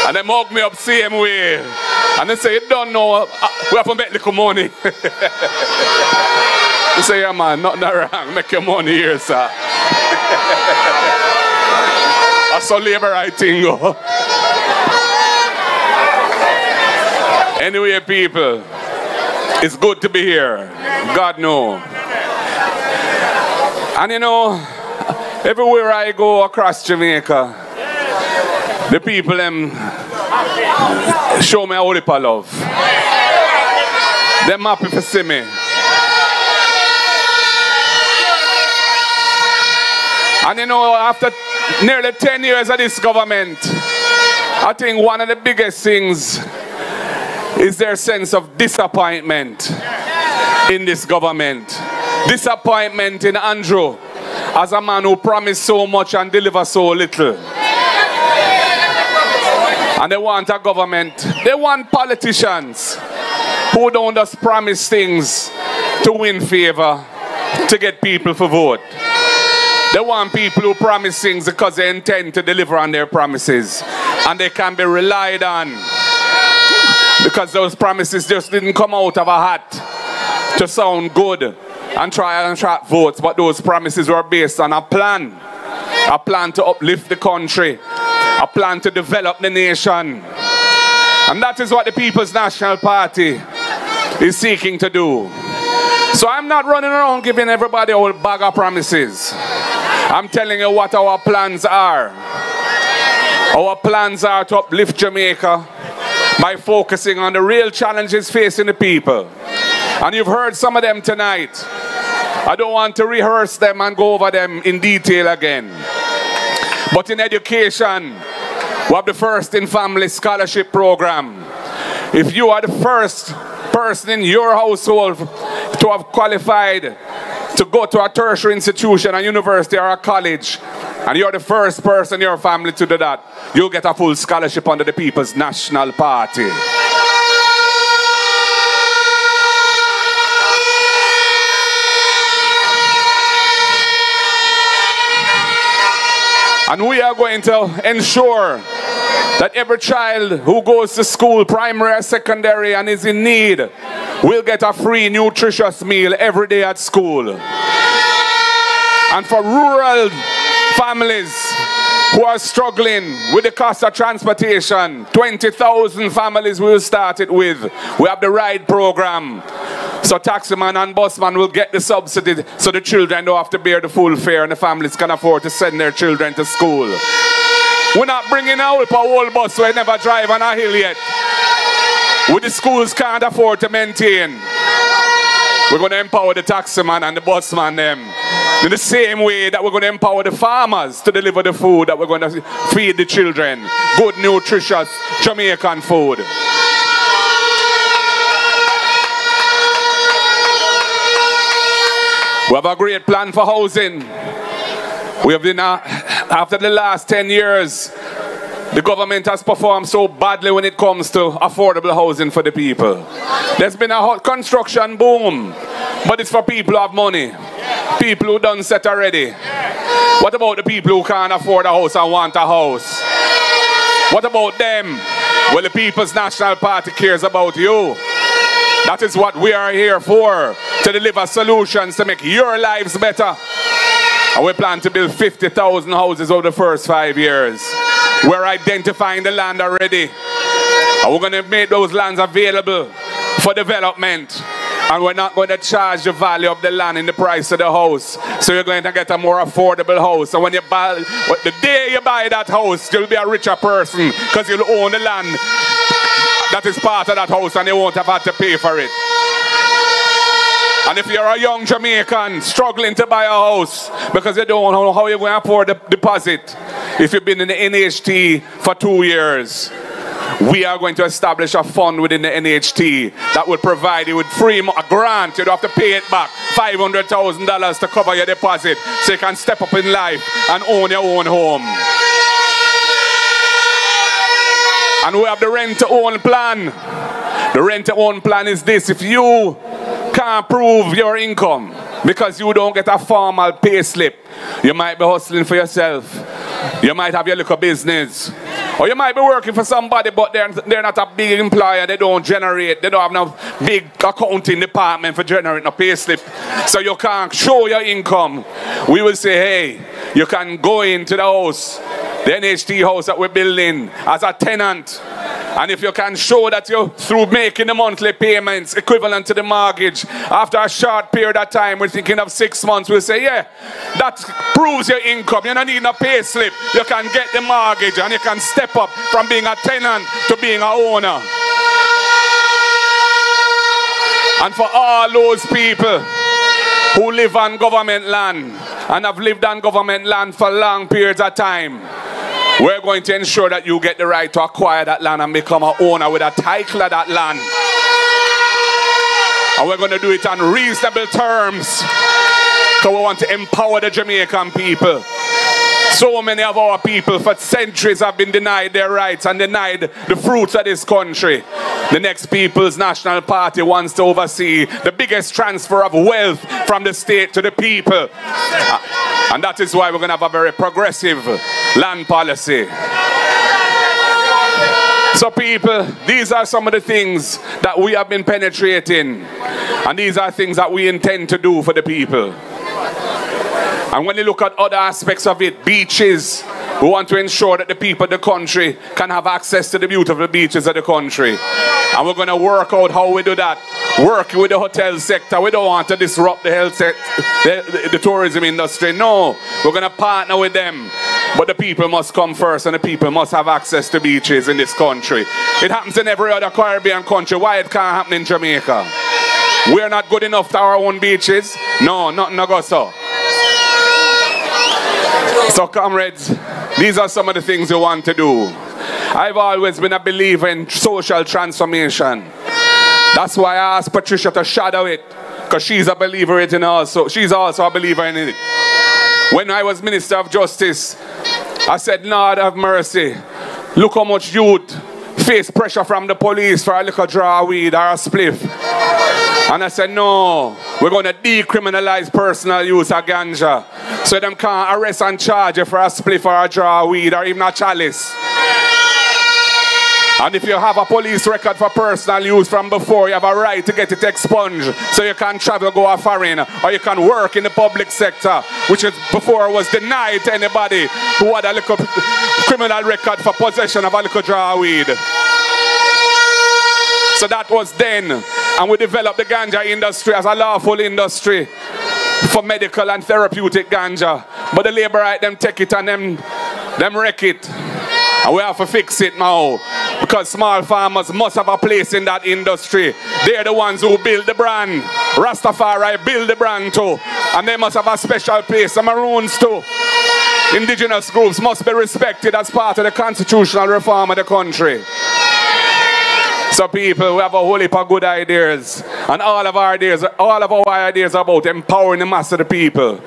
And they hug me up same way. And they say, you don't know, we have to make little money. You say, yeah man, nothing wrong, make your money here, sir. That's how Labourite thing go. Anyway, people, it's good to be here. God knows. And you know, everywhere I go across Jamaica, the people them show me a whole heap of love. They're happy to see me. And you know, after nearly 10 years of this government, I think one of the biggest things is their sense of disappointment in this government. Disappointment in Andrew as a man who promised so much and delivered so little. And they want a government, they want politicians who don't just promise things to win favor, to get people for vote. They want people who promise things because they intend to deliver on their promises. And they can be relied on. Because those promises just didn't come out of a hat to sound good and try and attract votes. But those promises were based on a plan. A plan to uplift the country. A plan to develop the nation. And that is what the People's National Party is seeking to do. So I'm not running around giving everybody a whole bag of promises. I'm telling you what our plans are. Our plans are to uplift Jamaica by focusing on the real challenges facing the people. And you've heard some of them tonight. I don't want to rehearse them and go over them in detail again. But in education, we have the First in Family Scholarship Program. If you are the first person in your household to have qualified to go to a tertiary institution, a university or a college, and you're the first person in your family to do that, you'll get a full scholarship under the People's National Party. And we are going to ensure that every child who goes to school, primary or secondary, and is in need, will get a free, nutritious meal every day at school. And for rural families who are struggling with the cost of transportation, 20,000 families we will start it with. We have the ride program. So taximan and busman will get the subsidy so the children don't have to bear the full fare and the families can afford to send their children to school. We're not bringing out a whole bus where they never drive on a hill yet. What the schools can't afford to maintain. We're going to empower the taximan and the busman them. In the same way that we're going to empower the farmers to deliver the food that we're going to feed the children. Good, nutritious Jamaican food. We have a great plan for housing. We have been, after the last 10 years, the government has performed so badly when it comes to affordable housing for the people. There's been a hot construction boom, but it's for people who have money. People who done set already. What about the people who can't afford a house and want a house? What about them? Well, the People's National Party cares about you. That is what we are here for, to deliver solutions to make your lives better. And we plan to build 50,000 houses over the first 5 years. We're identifying the land already. And we're going to make those lands available for development. And we're not going to charge the value of the land in the price of the house. So you're going to get a more affordable house. And when you buy, the day you buy that house, you'll be a richer person because you'll own the land that is part of that house and you won't have had to pay for it. And if you're a young Jamaican struggling to buy a house because you don't know how you're going to afford the deposit, if you've been in the NHT for 2 years, we are going to establish a fund within the NHT that will provide you with a grant. You don't have to pay it back, $500,000 to cover your deposit so you can step up in life and own your own home. And we have the rent-to-own plan. The rent-to-own plan is this: if you can't prove your income because you don't get a formal pay slip, you might be hustling for yourself. You might have your little business. Or you might be working for somebody, but they're not a big employer. They don't generate. They don't have no big accounting department for generating a pay slip. So you can't show your income. We will say, hey, you can go into the house, the NHT house that we're building, as a tenant. And if you can show that you're through making the monthly payments equivalent to the mortgage, after a short period of time, we're thinking of 6 months, we'll say, yeah, that proves your income. You don't need a pay slip. You can get the mortgage and you can step up from being a tenant to being an owner. And for all those people who live on government land and have lived on government land for long periods of time, We're going to ensure that you get the right to acquire that land and become an owner with a title of that land. And we're going to do it on reasonable terms. So we want to empower the Jamaican people. So many of our people for centuries have been denied their rights and denied the fruits of this country. The next People's National Party wants to oversee the biggest transfer of wealth from the state to the people. And that is why we're going to have a very progressive land policy. So people, these are some of the things that we have been penetrating. And these are things that we intend to do for the people. And when you look at other aspects of it, beaches, we want to ensure that the people of the country can have access to the beautiful beaches of the country. And we're going to work out how we do that. Working with the hotel sector. We don't want to disrupt the health sector, the tourism industry. No, we're going to partner with them. But the people must come first, and the people must have access to beaches in this country. It happens in every other Caribbean country. Why it can't happen in Jamaica? We're not good enough to our own beaches? No, nothing to go so. So comrades, these are some of the things we want to do. I've always been a believer in social transformation. That's why I asked Patricia to shadow it, because she's a believer in it also. She's also a believer in it. When I was Minister of Justice, I said, Lord have mercy, look how much youth face pressure from the police for a little draw of weed or a spliff. And I said, no, we're going to decriminalize personal use of ganja, so them can't arrest and charge you for a spliff or a draw of weed or even a chalice. And if you have a police record for personal use from before, you have a right to get it expunged, so you can travel, go a foreign, or you can work in the public sector, which is before was denied to anybody who had a little criminal record for possession of a little draw of weed. So that was then, and we developed the ganja industry as a lawful industry for medical and therapeutic ganja. But the Labourite, them take it and them wreck it. And we have to fix it now, because small farmers must have a place in that industry. They're the ones who build the brand. Rastafari build the brand too, and they must have a special place. The Maroons too. Indigenous groups must be respected as part of the constitutional reform of the country. So people, we have a whole heap of good ideas, and all of our ideas are about empowering the mass of the people.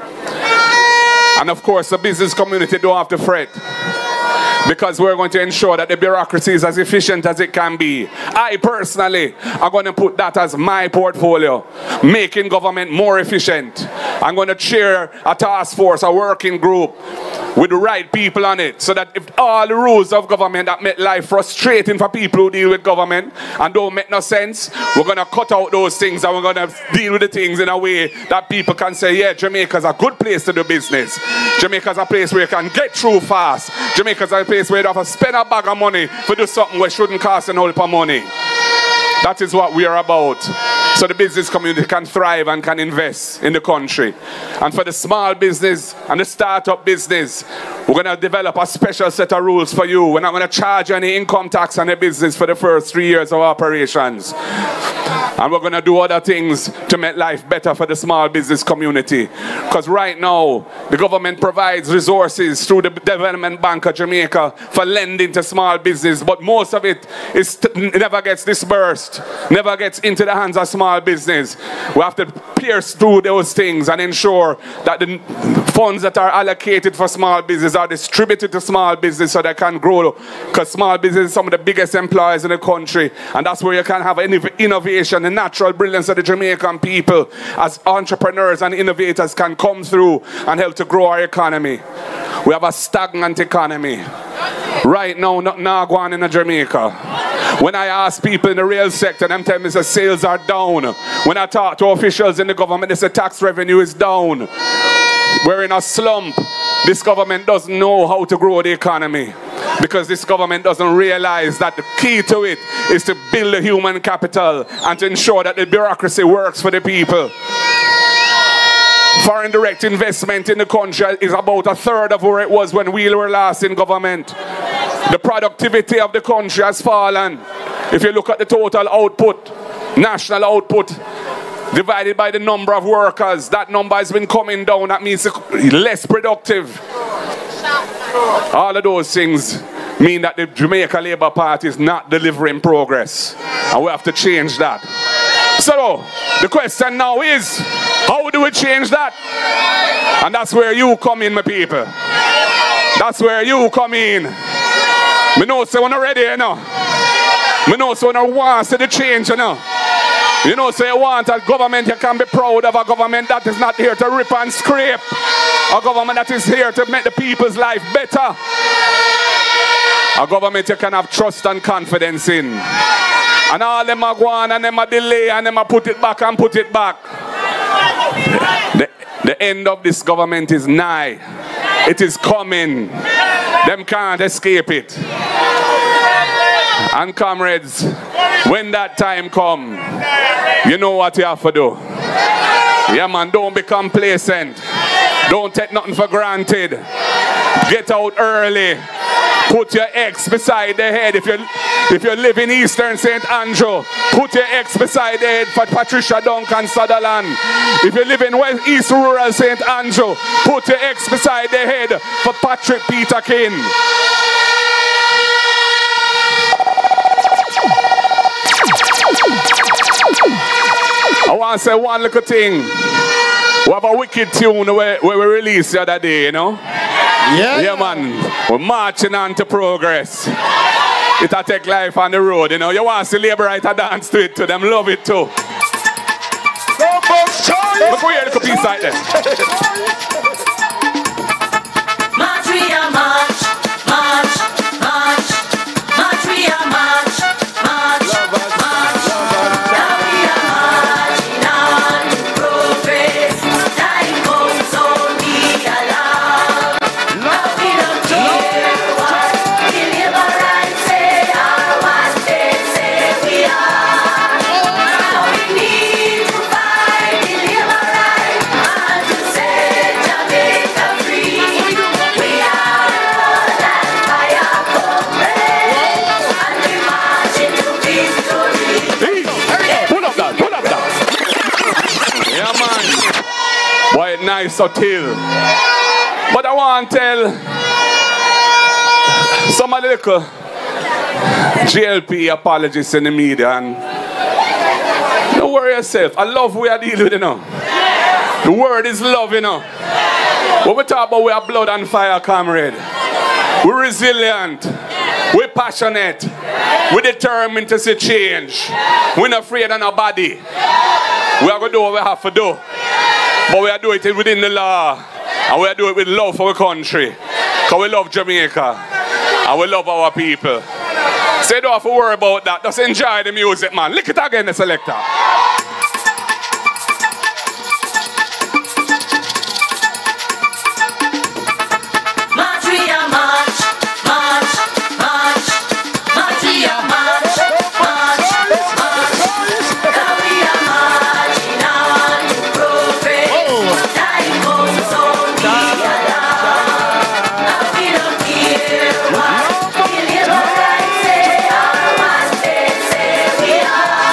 And of course, the business community don't have to fret, because we're going to ensure that the bureaucracy is as efficient as it can be. I personally am going to put that as my portfolio, making government more efficient. I'm going to chair a task force, a working group with the right people on it, so that if all the rules of government that make life frustrating for people who deal with government and don't make no sense, we're going to cut out those things, and we're going to deal with the things in a way that people can say, yeah, Jamaica's a good place to do business. Jamaica's a place where you can get through fast. Jamaica's a place where you don't have to spend a bag of money for do something which shouldn't cost an whole heap of money. That is what we are about. So the business community can thrive and can invest in the country. And for the small business and the startup business, we're going to develop a special set of rules for you. We're not going to charge any income tax on the business for the first 3 years of operations. And we're going to do other things to make life better for the small business community. Because right now, the government provides resources through the Development Bank of Jamaica for lending to small business. But most of it never gets disbursed, never gets into the hands of small business. We have to pierce through those things and ensure that the funds that are allocated for small business are distributed to small business so they can grow. Because small business is some of the biggest employers in the country. And that's where you can have innovation. The natural brilliance of the Jamaican people as entrepreneurs and innovators can come through and help to grow our economy. We have a stagnant economy. Right now, nothing going on in Jamaica. When I ask people in the real sector, them tell me that sales are down. When I talk to officials in the government, they say tax revenue is down. We're in a slump. This government doesn't know how to grow the economy, because this government doesn't realize that the key to it is to build the human capital and to ensure that the bureaucracy works for the people. Foreign direct investment in the country is about a third of where it was when we were last in government. The productivity of the country has fallen. If you look at the total output, national output, divided by the number of workers, that number has been coming down. That means less productive. All of those things mean that the Jamaica Labour Party is not delivering progress. And we have to change that. So, the question now is, how do we change that? And that's where you come in, my people. That's where you come in. Me know so when you're ready, you know. Me know so when you want to see the change, you know. You know, so you want a government, you can be proud of a government that is not here to rip and scrape. A government that is here to make the people's life better. A government you can have trust and confidence in. And all them are go on and them are delay and them are put it back and put it back. The end of this government is nigh. It is coming. Them can't escape it. And comrades, when that time comes, you know what you have to do. Yeah, man, don't be complacent. Don't take nothing for granted. Get out early. Put your ex beside the head. If you live in Eastern St. Andrew, put your ex beside the head for Patricia Duncan Sutherland. If you live in East Rural St. Andrew, put your ex beside the head for Patrick Peter King. I want to say one little thing. We have a wicked tune where we released the other day, you know? Yeah, man. We're marching on to progress. It'll take life on the road, you know? You want to see Labourite dance to it too. Them love it too. Look where you look a piece like that. March, we are march, march, march. March, we are march, march, march. Now we are marching on to progress. Time comes only alarm. Now we don't care what the Labourites say or what they say we are. Now we need to fight the Labourites and to set Jamaica free. We are blood and fire comrades, and we march into victory. Pull up that, pull up that. Yeah, man. Boy, nice subtle. But I want to tell some of the little GLP apologists in the media, and don't worry yourself. I love we are dealing with, you know. The word is love, you know. When we talk about we are blood and fire, comrade, we're resilient, we're passionate, we're determined to see change. We're not afraid of nobody. We are going to do what we have to do. But we are doing it within the law. And we are doing it with love for our country. Because we love Jamaica. And we love our people. So you don't have to worry about that. Just enjoy the music, man. Lick it again, the selector. March, we are march, march, march. March, we are march, march, march. Now we are marching on to progress. Time comes only alarm. Now we don't care what the Labourites say or what they say we are.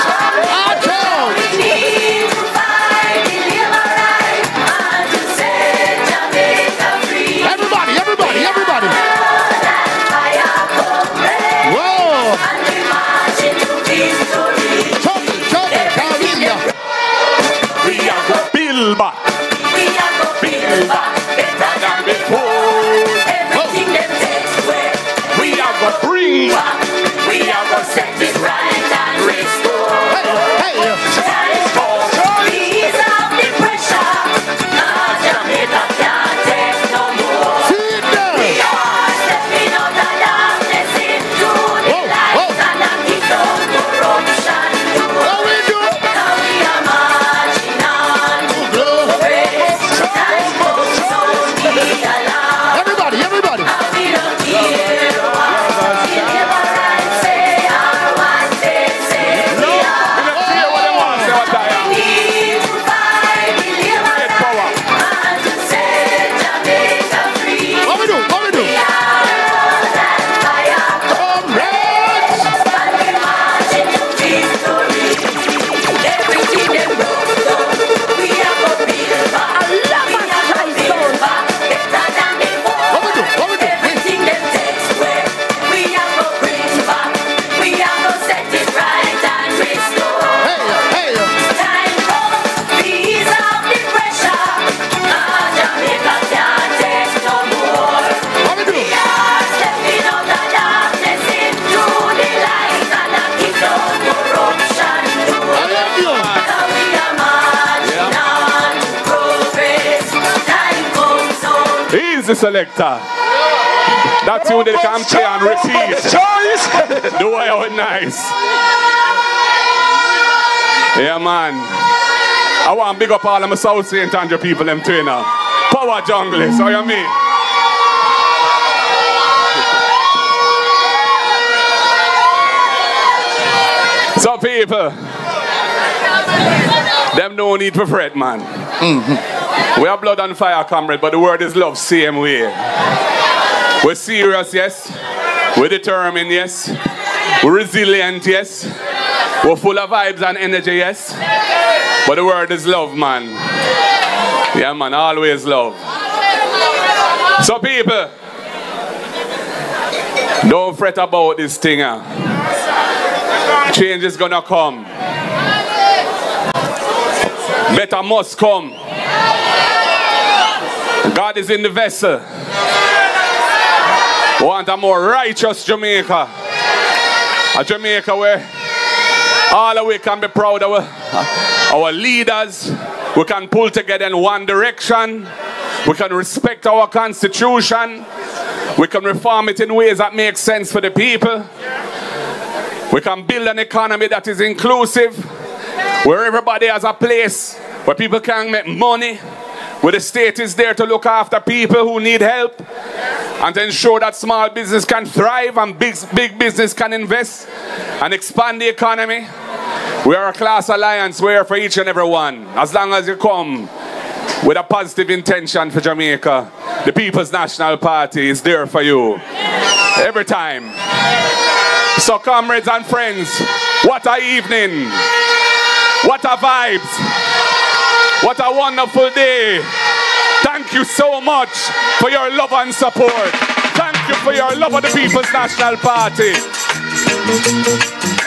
Easy selector. That's you that can play and repeat. Do I have it nice? Yeah, man. I want to big up all of my South St. Andrew people, them too, now. Power junglers, how you mean? So people, them no need for fret, man. We have blood and fire, comrade, but the word is love, same way. We're serious, yes. We're determined, yes. We're resilient, yes. We're full of vibes and energy, yes. But the word is love, man. Yeah, man, always love. So people, don't fret about this thing. Change is gonna come. Better must come. God is in the vessel. Want a more righteous Jamaica. A Jamaica where all of we can be proud of our leaders. We can pull together in one direction. We can respect our constitution. We can reform it in ways that make sense for the people. We can build an economy that is inclusive, where everybody has a place, where people can make money, where the state is there to look after people who need help, and to ensure that small business can thrive and big business can invest and expand the economy. We are a class alliance. We are for each and every one. As long as you come with a positive intention for Jamaica, the People's National Party is there for you every time. So comrades and friends, what a evening, what a vibes, what a wonderful day. Thank you so much for your love and support. Thank you for your love of the People's National Party.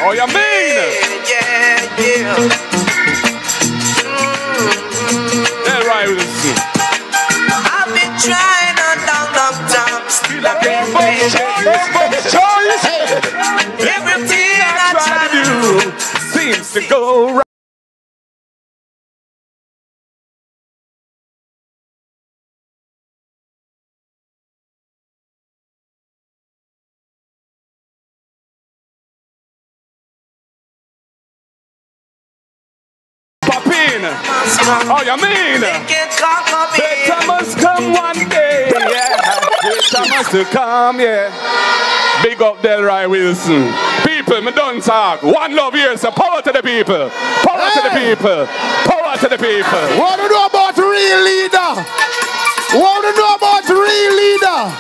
Oh, you mean? Yeah. That's right, we'll see. I've been trying a long time. Still I can't choice. Everything I try to do seems to go right. Oh, you mean? Better must come one day, yeah. Better must come, yeah. Big up Delroy Wilson. People, me don't talk. One love here, so power to the people. Power to the people. Power to the people. What do you know about real leader? What do you know about real leader?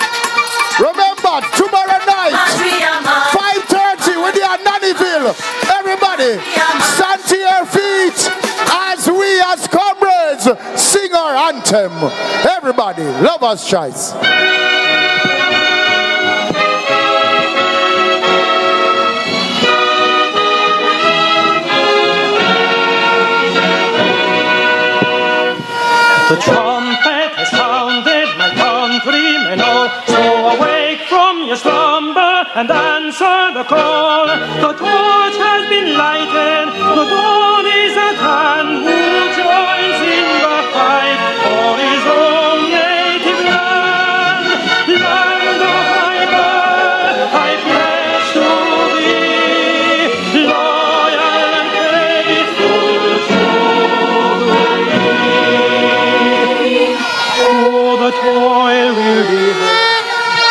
Remember, tomorrow night, 5:30, we're there at Nannyville. Everybody, stand to your feet as we as comrades sing our anthem. Everybody, Lover's Choice. The trumpet has sounded, my countrymen all. So awake from your slumber and answer the call. The torch has been lighted, the dawn is at hand. Who joins in the fight for his own native land? Land of my birth, I pledge to thee, loyal and faithful to thee. Oh, the toil will be.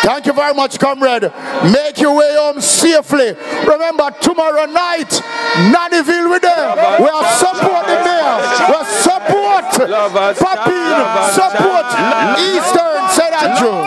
Thank you very much, comrade. Make your way home safely. Remember, tomorrow night, Nannyville with them. We'll support the mayor. We'll support Papine, support Eastern St. Andrew.